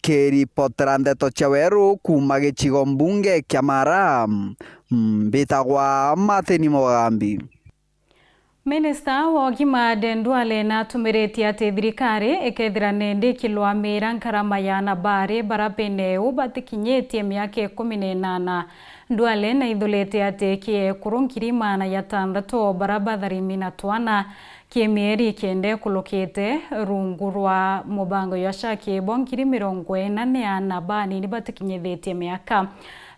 Kiripotera ndeto cia Weru kuma gicigo mbunge kia Mara mbitagwa Martin Mugambi. Minista wa ũgima Ndendwale na tumirĩtie atĩ thirikari ĩkethira nĩndĩkĩlwa mĩra ngarama ya nabari barapeneu batikinyĩtie mĩaka 18. Ndwale na ithulĩte atĩ kĩekũrũ ngiri mana ya tandatũ barabatharimi na twana kĩmĩeri kende kulukĩte rungu rwa mũbango ya shakĩbo ngiri 40 ya nabani nibatikinyĩthĩtie mĩaka.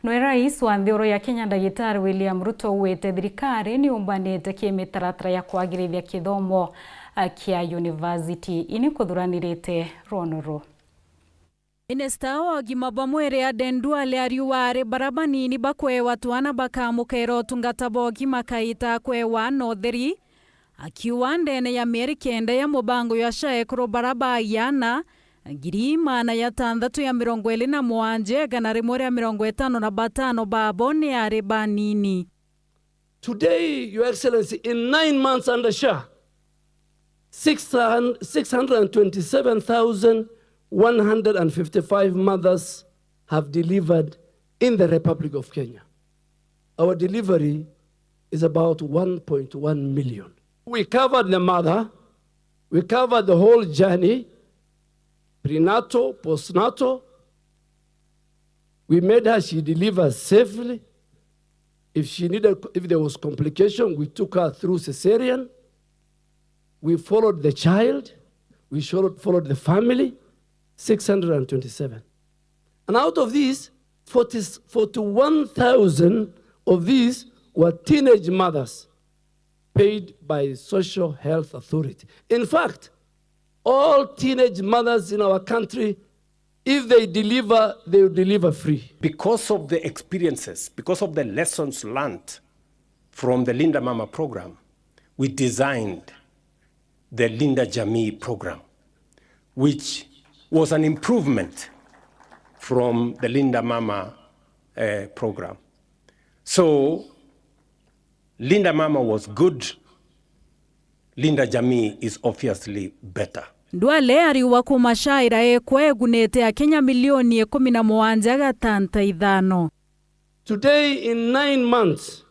Nwe rais wa nthĩũrũ ya Kenya Ndagĩtarĩ William Ruto wĩte thirikari nĩ ũmbanĩte kĩmĩtaratara ya kwagĩrithia kĩthomo kĩa university ini kũthuranĩrĩte Ronoro. Minista wa ũgima wa mwĩrĩ Ndendwale ariuga arĩ barabanini bakwewa twana bakamũkĩra ũtungata wa ũgima kaita kwewa notheri akiuga ndene ya mĩeri kenda ya mũbango ya SHA ĩkũrũ baraba yana ngiri mana ya tandatũ ya 27 gana rĩmwe rĩa 55 babo nĩ arĩ banini. Today, Your Excellency, in 9 months under SHA, 627,155 mothers have delivered in the Republic of Kenya. Our delivery is about 1.1 million. We covered the mother, we covered the whole journey, prenatal, postnatal. We made her she delivers safely. If there was complication, we took her through cesarean. We followed the child. We followed the family. 627. And out of these, 41,000 of these were teenage mothers paid by the Social Health Authority. In fact, all teenage mothers in our country, if they deliver, they will deliver free. Because of the experiences, because of the lessons learned from the Linda Mama program, we designed the Linda Jamii program, which was an improvement from the Linda Mama program. So Linda Mama was good. Linda Jamii is obviously better. Ndwale ariuga kumashaira ekwegunete Kenya milioni 17.5. Today, in 9 months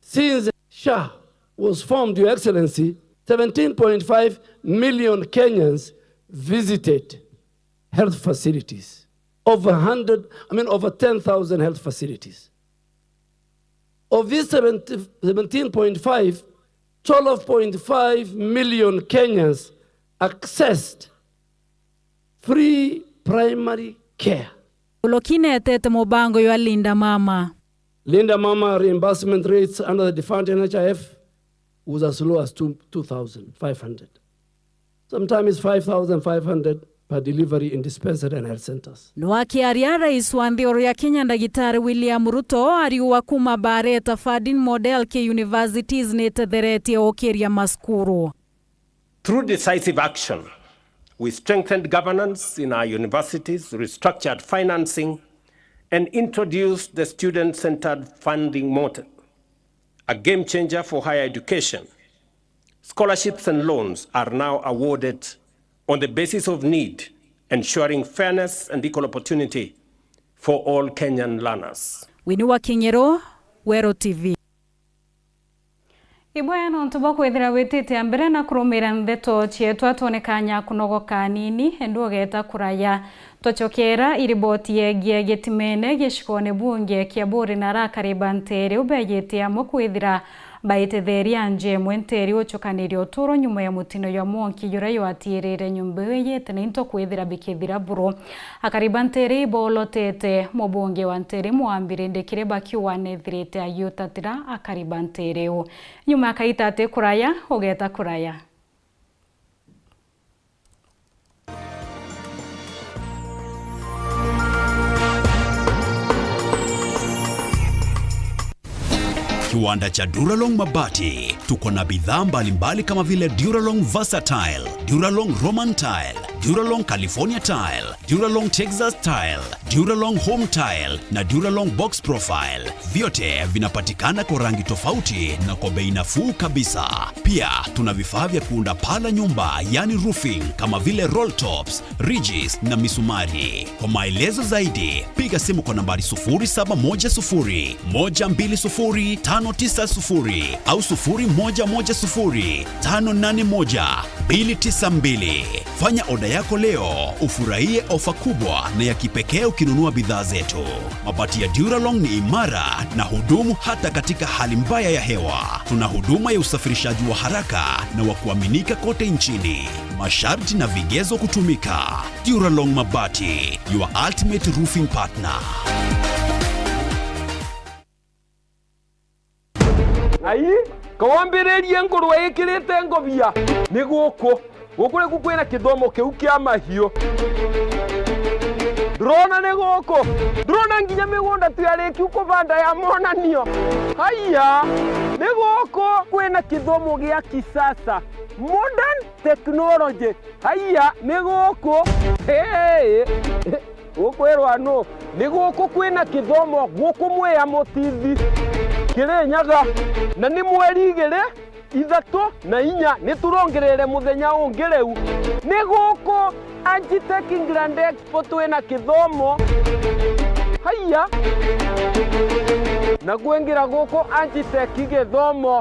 since SHA was formed, Your Excellency, 17.5 million Kenyans visited health facilities. Over 10,000 health facilities. Of these 17.5, 12.5 million Kenyans accessed free primary care. Ulokinetete mubango ya Linda Mama. Linda Mama reimbursement rates under the defunct NHIF was as low as 2,500. Sometimes 5,500 per delivery in dispensary and health centers. Nwakiaria rais wa nthĩũrũ ya Kenya Ndagĩtarĩ William Ruto ariuga kuma bareta funding model ke universities netetheretie ũkĩria maskuru. Through decisive action, we strengthened governance in our universities, restructured financing, and introduced the student-centered funding model, a game changer for higher education. Scholarships and loans are now awarded on the basis of need, ensuring fairness and equal opportunity for all Kenyan learners. Wini wa Kinyero, Wero TV. Iboya no ntuba kwethira witite ambere na kurumira ndeto chietu atonekanya kunogoka nini endogeta kuraya tochokera iriboti yegie getimene gishikone bunge kia bori na rakaribantere ubegete ya mokwithira baitetheria nje mwenteri ochokaniri otoro nyuma ya mutino ya monki yurayo atirire nyumba yete ninto kwithira bikithira buru akaribantere bolotete mobonge wanteri muambire ndekire bakiwa nethirite ayotatira akaribantere o nyuma akaitate kuraya ogeta kuraya. Kiwanda cha Duralong Mabati tuko na bidhaa mbalimbali kama vile Duralong Versatile, Duralong Roman Tile, Duralong California Tile, Duralong Texas Tile, Duralong Home Tile na Duralong Box Profile. Vyote vinapatikana kwa rangi tofauti na kwa bei nafuu kabisa. Pia tuna vifaa vya kuunda paa la nyumba, yani roofing, kama vile roll tops, ridges na misumari. Kwa maelezo zaidi, piga simu kwa nambari 0710 120 590 au 0110 581 292. Fanya oda yako leo, ufurahie ofa kubwa na ya kipekee ukinunua bidhaa zetu. Mabati ya Duralong ni imara na hudumu hata katika hali mbaya ya hewa. Tuna huduma ya usafirishaji wa haraka na wa kuaminika kote nchini. Masharti na vigezo kutumika. Duralong Mabati, your ultimate roofing partner. Ai, kawambirerie ngurwe ikirite ngobia ni guku gukure gukwina kithomo kiu kia mahio. Drona ni guku, drona nginya migunda tiariki ukubanda ya monanio. Haya, ni guku kwina kithomo gia kisasa, modern technology. Haya, ni guku. Hey, ukwirwa no, ni guku kwina kithomo guku mweya mutithi. Kirinyaga na ni mweri 2, 3 na 4 ni turongerere muthenya ungi riu ni guku Agitech Grand Expo twina kithomo. Haya, na kuingira guku Agitech githomo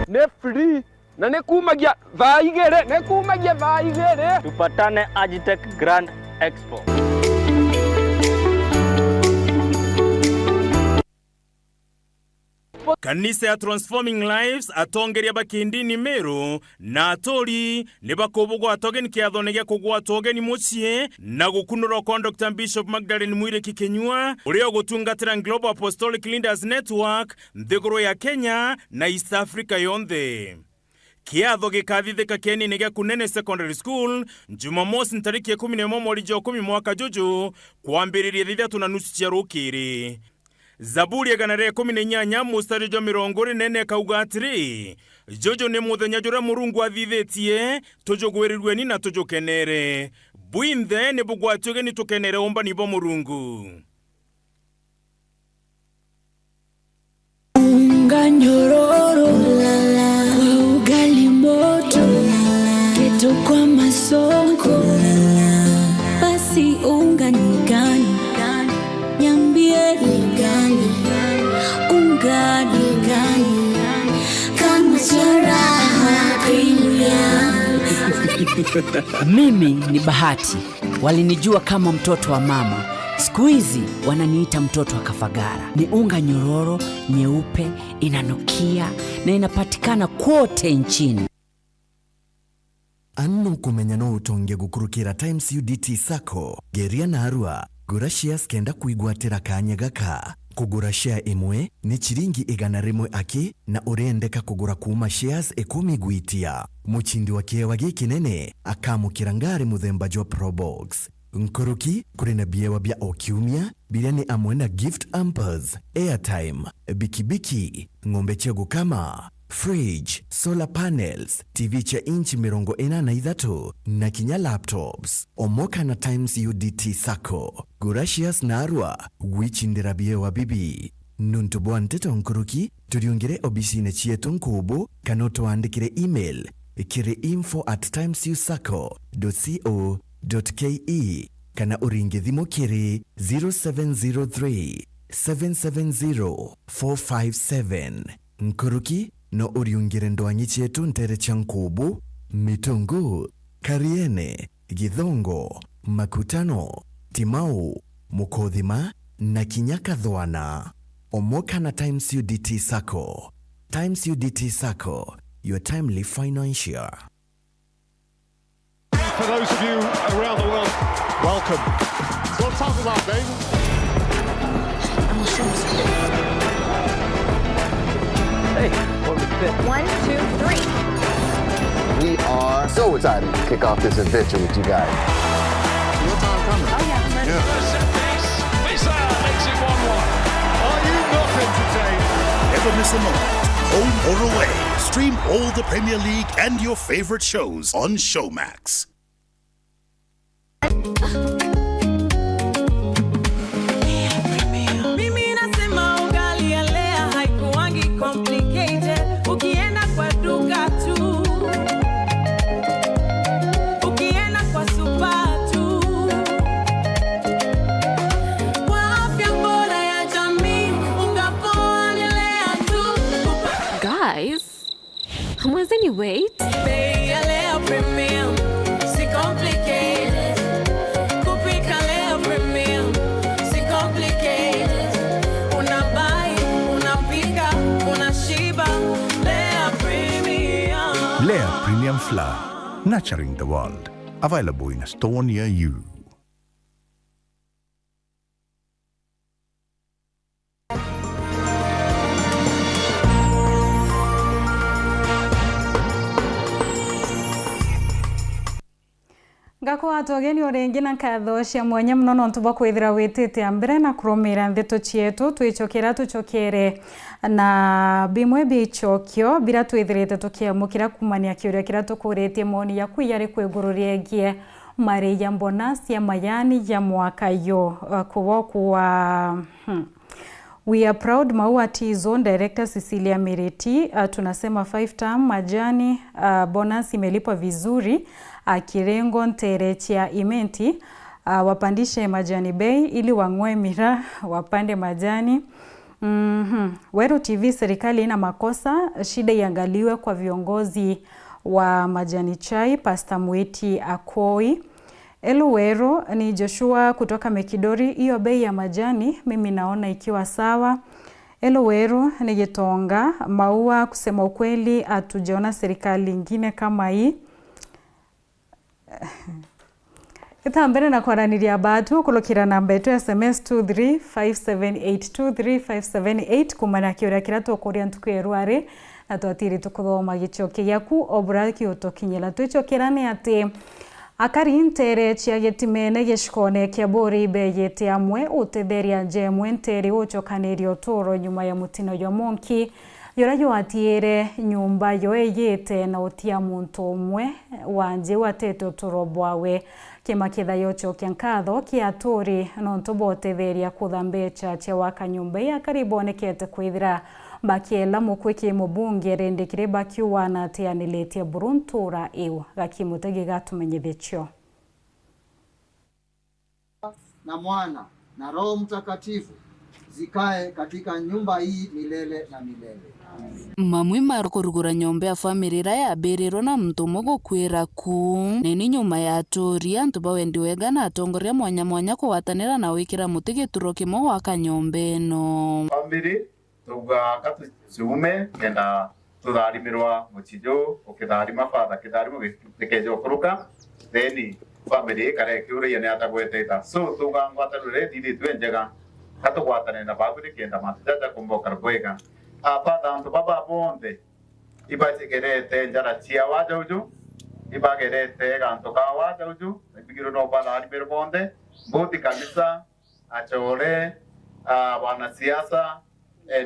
ni free na ni kumagia thaa 2, ni kumagia thaa 2. Tupatane Agitech Grand Expo. Kanisa ya Transforming Lives atongeria bakindi Meru na atori ni bakobogwa atogeni kiathonege kugwa atogeni mucie na gukunura kwa Dr. Bishop Magdalene Mwire Kikenyua uria gutungatira Global Apostolic Leaders Network nthiguru ya Kenya na East Africa yonthe. Kiatho gikathithika kieni gya Kunene Secondary School Jumamosi tariki 11 mwezi wa 10 mwaka juju kwambiriria thitha tunanusu cia rukiri. Zaburi ya ganare 18 mustari jo 40 kauga atiri jojo ni muthenya jura Murungu athithetie tujugwirirwe ni na tujukenere bwinthe ni bugwatyoge ni tukenere omba nibo Murungu. Unga nyororo kwa ugali moto keto kwa masongo basi unga ni gani niambie ni gani unga ni gani kama charaha pia. Mimi ni Bahati, walinijua kama mtoto wa mama. Siku hizi wananiita mtoto wa Kafagara. Ni unga nyororo, nyeupe, inanukia na inapatikana kote nchini. Anno kumenya no utonge gukurukira Times UDT Sacco geria na arua gura shares kenda kuigwatira kanya gaka. Kugura share imwe ni chiringi 100 aki na urendeka kugura kuma shares 10 gwitia. Muchindi wa kiewa gikinene akamukira ngari muthemba jo Probox. Nkuruki kuri na biewa bia okiumia biria ni amwe na gift hampers, airtime, bikibiki, ng'ombe chego kama fridge, solar panels, TV cha inchi 43 na kinya laptops. Omoka na Times UDT Sacco gura shares na arua wichindira biewa bibi. Nuntubo anteto nkuruki turiongere obisine chietu nkubu kanoto andikire email kire info@timesusacco.co.ke kana uringe thimo kiri 0703 770 457. Nkuruki no uriungire ndwanyi chietu ntere cha nkubu, Mitungu, Kariene, Githongo, Makutano, Timau, Mukodhima na Kinyaka Dhwana. Omoka na Times UDT Sacco. Times UDT Sacco, your timely financial. For those of you around the world, welcome. So what time is that, baby? Hey, 1, 2, 3. We are so excited to kick off this adventure with you guys. Your time coming. Oh yeah, I'm ready. Visa makes it 1-1. Are you not entertained? Never miss a moment. Home or away. Stream all the Premier League and your favorite shows on Showmax. Mimi nasema ugali ya Lea haikuwangi complicated. Ukienda kwa duka tu, ukienda kwa supa tu, kwa afya bora ya jamii, unga poa ni Lea tu. Guys, hamwezeni wait? Bei ya Lea Premium, si complicated. Kupika Lea Premium, si complicated. Unabai, unapika, unashiba. Lea Premium. Lea Premium Flour, nurturing the world. Available in a store near you. Ngako atogeni orengi na katho cia mwanya muno no tuba kwithira witite ambere na kurumira ndeto cietu twichokera tuchokere na bimwe bichokio bira twithirite tukiamukira kumania kiuria kira tukuretie moni ya kwiyari kwigururia egie mari ya bonus ya mayani ya mwaka yo kuwa kuwa We are proud Maua T-Zone Director Cecilia Miriti tunasema 5 term majani bonus imelipwa vizuri. Kirengo Nterechia Imenti wapandishe majani bei ili wang'oe mira wapande majani. Wero TV, serikali ina makosa, shida iangaliwe kwa viongozi wa majani chai. Pastor Mweti Akoi. Wero ni Joshua kutoka Mekidori, hiyo bei ya majani mimi naona ikiwa sawa. Wero ni Gitonga Maua, kusema ukweli hatujaona serikali ingine kama hii. Itambere na kwaraniria batu kulokira namba yetu SMS 2357823578 kumana kiuria kirato kuria ntukwerware na twatiri tukuthoma gichoke yaku obura kiotokinyela twicokirane ati akari ntere chia getimene gishikone kia bori beyete amwe utetheria njemwe ntere ucokanirio toro nyuma ya mutino ya Monki yora yoatiere nyumba yoeyete na utia muntu umwe wanje watete uturobwawe kimakitha yochokia nkatho kiaturi nonto botetheria kuthambecha cha waka nyumba ya karibonekete kwithira bakiela mukwiki mubunge rendekire bakiwa na teaniletie buruntura iu gakimutegi gatumenyethechio na Mwana na Roho Mtakatifu zikae katika nyumba hii milele na milele. Mamwe marukurugura nyombe ya familia ya berero na mtu mogo kwira ku nini nyuma ya toria ntuba wendi wega na atongoria mwanya kuwatanira na wikira mutege turoke mo waka nyombe no family tuga katu zume kenda tutharimirwa muchijo ukitharima father kitharimo gitekejo kuruka theni family kare kiure ne atagweteta so tuga ngwatanure didi twenjega katu gwatane na baburi kenda mataja kumboka rwega father ndo baba bonde ibategerete njara chia waja uju ibagerete ganto ka waja uju ibigiro no bala alibero bonde mboti kabisa achore wanasiasa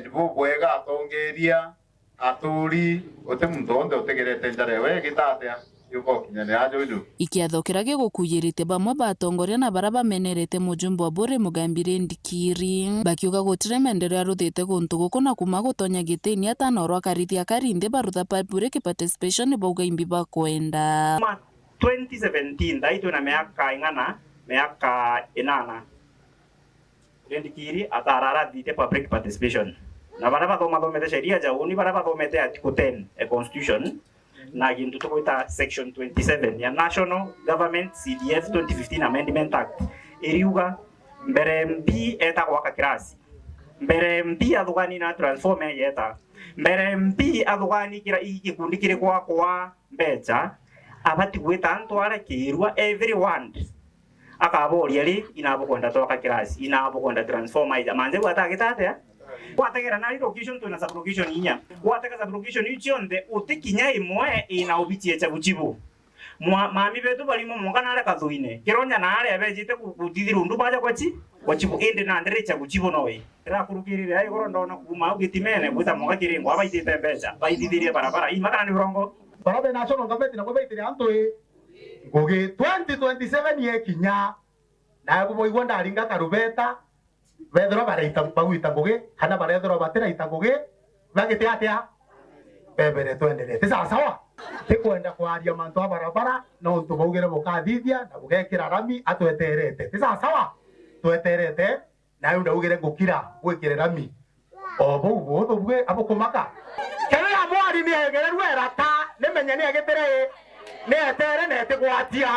ndibu bwega atongeria aturi ote mundonde otegerete njarewe gitatea yuko kinyane ajo uju ikiathokera gikukuyirite bamwe batongoria na baraba menerete mujumbe wa bore mugambire ndikiri bakiuga gutire menderea ruthite guntu guku na kuma gutonya gitini atanorwa karithia karinde barutha public participation bauga imbi bakwenda 2017 daito na miaka inana rendikiri atarara dite public participation na baraba thomete sheria jauni baraba thomete article 10 a constitution na gintu tukoita section 27 ya National Government CDF 2015 Amendment Act iriuga mbere mpi eta kwa kirasi mbere mpi athugani na transform yeta mbere mpi athugani kira igikundi kire kwa mbecha abati gwita ntwara kirwa everyone akaboria ri inabokonda toka kirasi inabokonda transform ija manze gwatagitate wategera na location to na sublocation inya wateka sublocation ichionde utikinya imwe ina ubitie cha buchibu mami betu balimo mongana ala kathuine kironya na ale abejite kutithiru ndu baja kwachibu ende na ndere cha buchibu nowe ra kurukirire ai goro ndona kuma ugitimene gwita monga kiringo abaitite mbecha baitithirie barabara imaka ni rongo Baba national government na kwa baitire antoi ngugi 2027 yekinya na guboigwa ndaringa karubeta bethro bareita bagwita ngugi kana barethro batiraita ngugi bagite atia bebere twenderete sawa tikwenda kwaria mantu a barabara no tubaugire bukathithia na bugekira rami atweterete sawa tweterete na yunda ugire ngukira gwikire rami obo bwe abo kumaka kera ya mwari ni egere rwera ta nemenye ni egetere ne etere ne tegwatia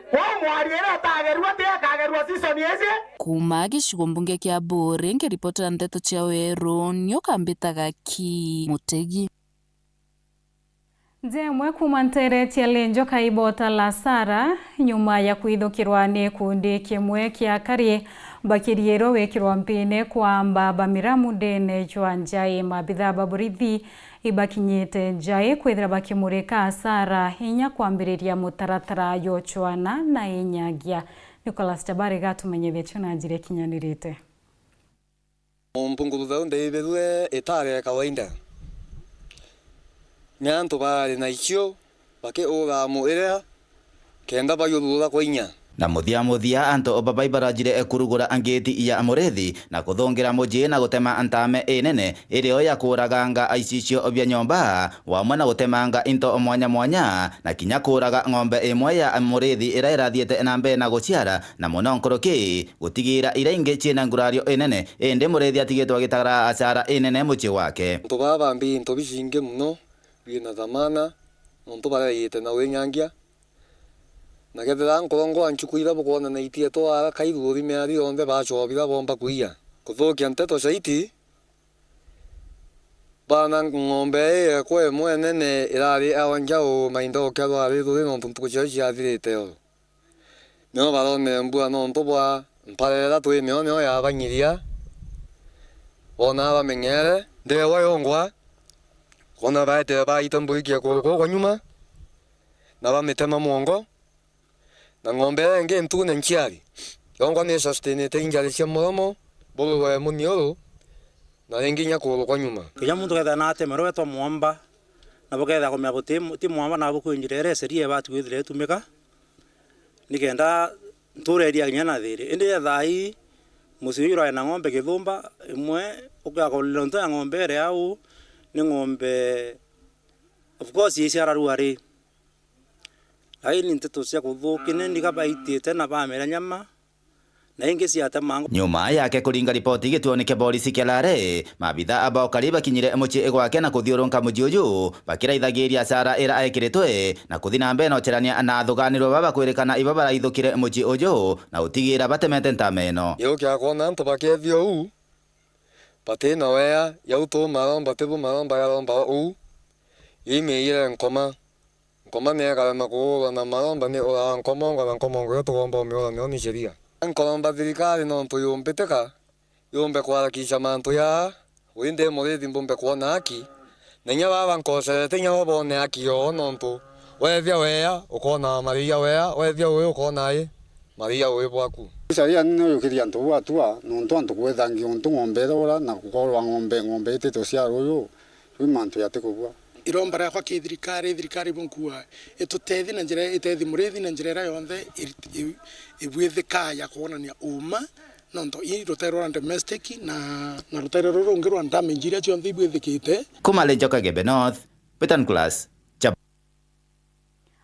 kwa mwari era tagerwa te akagerwa season yeze kuma gicigo mbunge kia Bore ngiripotera ndeto cia weru niukambitaga ki Mutegi Njemwe kuma ntere cia lenjo kaibota la Sara nyuma ya kuithukirwa ni kundi kimwe kia kari bakiriero wekirwa mpine kwamba bamiramu ndene jwa njai mabitha baburithi ibakinyite njai kwithira bakimurika asara hinya kwambiriria mutaratara yochwana na inyagia. Nicholas Tabari gatumenyethie chona njire kinyanirite Mpunguza ndebedwe etare kawaida nyanto bari na ikio bake oga muira kenda bayurura kwinya na muthia anto obabai barajire ekurugura angeti ya amorethi na kuthongera muji na gutema antame enene irio ya kuraganga aicicio obya nyomba wamwe na gutemanga into mwanya na kinya kuraga ng'ombe imwe ya amorethi ira irathiete na mbe na guciara na muno nkoroki gutigira ira inge ciena ngurario enene ende murethi atigitwa gitagara acara enene muci wake tubaba mbi nto bicinge muno bina dhamana nto barayite na wenyangia na gethera nkorongo anchukuira bukona na itie to ara kaithuri meari onde bachobira bomba kuia kuthokia nteto saiti bana ng'ombe kwe mwenene irari awanjao maindo kyalo ari thuri no tuntukucha cia thirite yo no barone mbua no ntobwa mparera twi mionyo ya banyiria ona bamenyere ndewa yongwa kona baite baitambuikia kwa nyuma na bametema mongo na ng'ombe nge ntune nchiari yongwa ne sustainete injali cia muromo bolo munioro na renginya ko kwa nyuma kinya muntu getha na atemero etwa mwamba na boketha ko myabuti ti mwamba na bukwinjirere serie batu gwithire tumika nikenda ntureria kinya na thiri indi thai musiyura na ng'ombe githumba imwe ukako lonto ya ng'ombe re au ni ng'ombe of course yisiara ruari aini nteto cia kuthukine ndikabaitite na bamera nyama na ingi ciate mango nyuma yake kuringa ripoti gituoneke polisi kialare mabitha ambao kariba kinyire muci igwake na kuthiurunka mujuju bakiraithagiria sara ira ekiritwe na kuthina mbe no cherania na thuganiro baba kwirikana ibabara ithukire muci uju na utigira batemete ntameno yo kya kona nto bakethio u patena wea yauto maromba tebu maromba yaromba u imeire nkoma ne kama ko na maromba ne o nkomongo yo tugomba miora ne ni sheria nkolomba thirikari no ntu mpeteka yombe kwara kisha mantu ya winde morethi mbombe kuona haki na nya baba nkosete nya bone haki yo no ntu wethia wea ukona maria wea wethia we ukona ye maria we bwaku sharia no yukiria ntu atua no ntu antu kwethangi ntu ng'ombe rora na kukorwa ng'ombe itito cia ruyu wi mantu ya tekubwa iromba ra kwa thirikari bunkua etutethi na njira etethi murethi na njira yonthe ibwithika ya kuonania uma nonto i rutero domestic na rutero rungi rwa damage iria cionthe ibwithikite kumale joka gebe north Petan class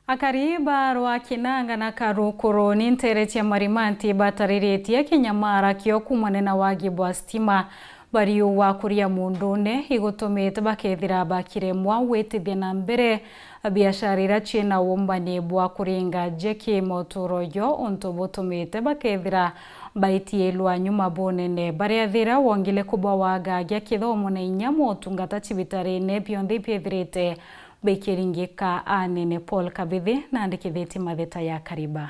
akariba rwa kinanga na karukuru ni ntere cia marimanti batariritie kinyamara kio kumane na wagibwa stima bariu wa kuria mundune igutumite bakethira bakiremwa wetithia na mbere biashara ira china wombani bwa kuringa jeki motoroyo onto botumite bakethira baitie lwa nyuma bonene baria thira wongile kubwa wagagia kithomo na inyamo otungata cibitarine bionthe biethirite bekiringika anene Paul Kabithi na andikithiti matheta ya kariba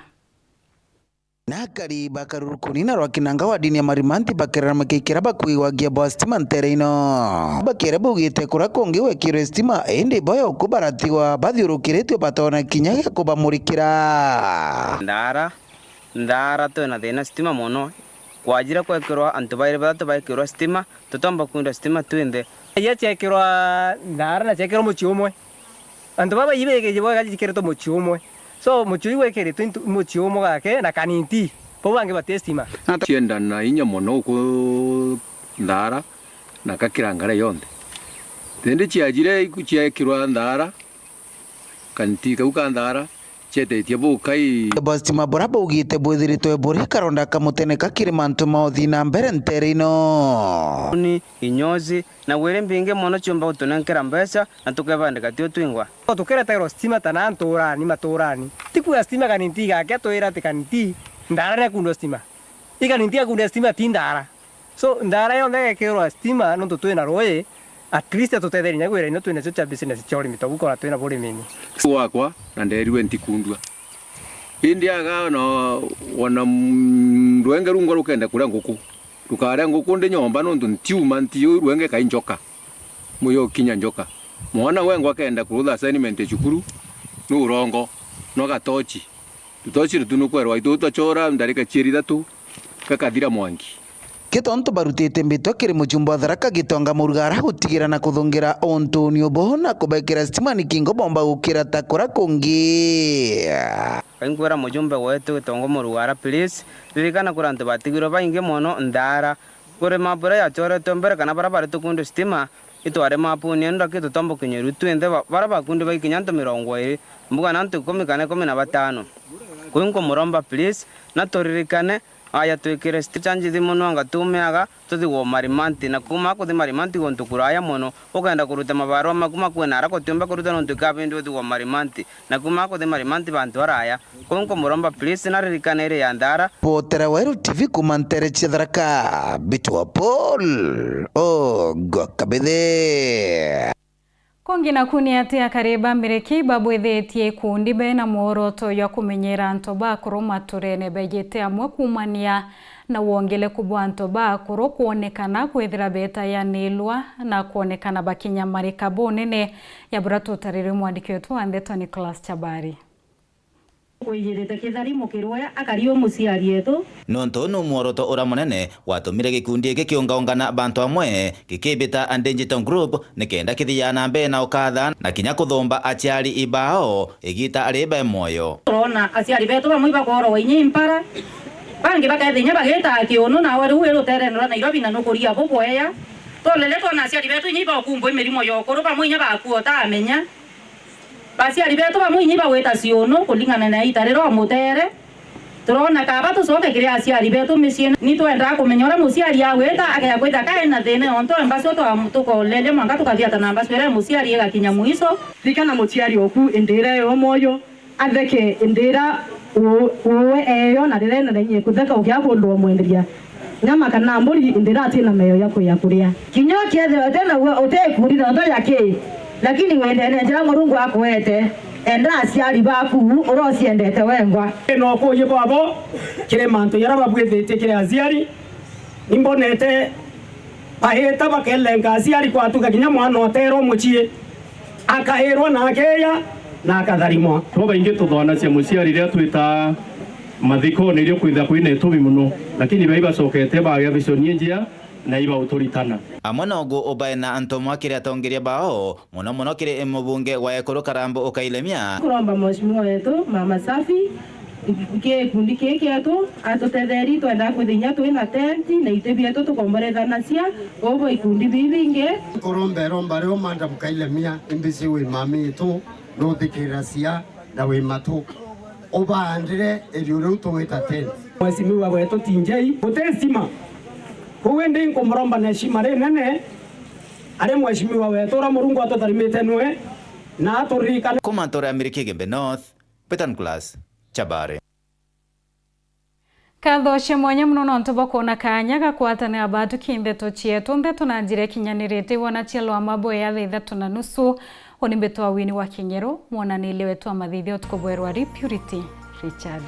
na kariba karurukuni na rwakinanga wa dini ya marimanti bakera makikira bakwiwagia bwa stima ntereino bakera bugite kura kongi wekire stima ende boyo kubaratiwa bathiurukiritio batona kinyaga kubamurikira ndara to na thina stima muno kwajira kwekirwa antu baire batatu baikirwa stima tutomba kunda stima twende yachekirwa ndara na chekirwa muchi umwe antu baba yibege jibo gajikire to muchi umwe so muchui wekere tu muchi umugake na kaninti po bange batestima chienda na inya mono ku ndara na kakirangara yonde tende chiajire ikuchiekirwa ndara kanti kauka ndara chete tiabu kai Bostima boraba ugite bwithirito ebori karonda kamutene kakiri mantu mauthi na mbere nterino ni inyozi na were mbinge mono chumba utunankera mbesa na tukebandika tio twingwa tukera tayro stima tanantora ni matorani tiku ya stima kaninti gake toira tikanti ndara kundo stima ikaninti kundo stima tindara so ndara yonde kero stima no tutwena roye at least tutetherinya gwira ino twina cha business chori mitogukora twina bori mini wakwa na nderiwe ntikundwa indi aga no wana rwenge rungo rukenda kura nguku tukare nguku ndi nyomba no ntiuma ntiu rwenge kainjoka muyo kinya njoka mwana wengo akenda kurutha assignment chukuru no urongo no gatochi tutochi tunukwerwa ituta chora ndarika chiri thatu kakathira mwangi Kitonto barutite mbito kiri muchumba Tharaka Gitonga Murugara gutigira na kuthungira Antonio Bohona kubekera stima ni kingo bomba gukira takora kungi kaingwera mujumbe wetu Gitonga Murugara please ririkana kurantu batigiro bainge mono ndara kure mabura ya chore tombere kana barabara tukundu stima itware mapuni enda kitu tombo kinyeru twende baraba kundu baikinyanto 20 mbuga nantu 15 kuingo muromba please na toririkane aya twikire stichanji thimuno anga tumeaga tuthiwo marimanti na kuma kuthi marimanti gontukuraya mono ukenda kuruta mabaro makuma kwena ara kotyomba kuruta nontu kabindi uthiwo marimanti na kuma kuthi marimanti bantu araya konko muromba please na ririkanere ya ndara Potera Wairu TV kumantere Tharaka Bitwa Paul Gokabethe Kongina kuni atia kariba mireki babwethetie kundi bena mworoto ya kumenyera antoba kuro maturene begete amwe kumania na wongele kubwa antoba kuro kuonekana kwethira beta ya nilwa na kuonekana bakinya marikabo nene ya burato tariri mwandiki wetu Andeto Nicholas Chabari. Kuyirite kitharimo kirwaya akario musiari yetu nonto no mworoto ora munene watumire gikundi iki kiungaungana bantu amwe gikibita Digital Group nikenda kithiyana mbe na ukatha na kinya kuthomba aciari ibao igita ariba moyo rona aciari betu bamwe bakoro wainyimpara bangi bakathinya bageta kiono na wari wero terenera Nairobi na nukuria bukweya tolele tona aciari betu nyiba okumbo imirimo yokoro bamwe nya bakuota amenya basi alibeto bamwe baweta siono kulingana na itarero mutere turona kaba tusoke kire asia alibeto misien ni twenda kumenyora musiari yaweta akaya kweta kae na thene onto embaso to amutuko lele mwanga tukathia na ambaso ere musiari yega kinya muiso dikana musiari oku endera yo moyo atheke endera uwe eyo na rere na nye kutheka ukia kundu mwenderia nyama kana mburi endera atina meyo yako ya kuria kinyo kiethe tena utekuri na ndo yake lakini wendene njira Murungu akwete enda aciari baku urociendete wengwa no kuye babo kire manto yara babwethete kire aciari imbonete baheta bakelenga aciari kwatuga kinya mwana otero muchie akahirwo na akeya na akatharimwa toba inge tuthona cia muciari ria twita mathiko nirio kwitha kwine tubi muno lakini baiba sokete bagya visionie njia na iba uturitana amona ogo obaena antomwa kire atongeria bao muno kire emubunge wa Ekuru Karambo ukailemia kuromba mheshimiwa wetu mama Safi ke kundi keke yetu atutetheri twenda kwithinya twina tenti na itebi yetu tukomborethana cia obo ikundi bibinge romba reo manda mukailemia imbisi we mami tu no thikira cia na we matu obandire erio reu twita tenti mheshimiwa wetu tinjei utesima kuwende nkomromba na heshima nene ari mheshimiwa wetu ora Murungu atutharimite nwe na aturikana kumantora Amerika Gembe North Petan Class Chabare Kathoshe mwanya muno nonto bakona kanya gakwatane abatu kimbeto chietu mbeto na njire kinyanirite wana chielo amabo ya 3:30 oni mbeto awini wa Kinyero mwana nile wetu amathithio tukobwerwa Purity Richard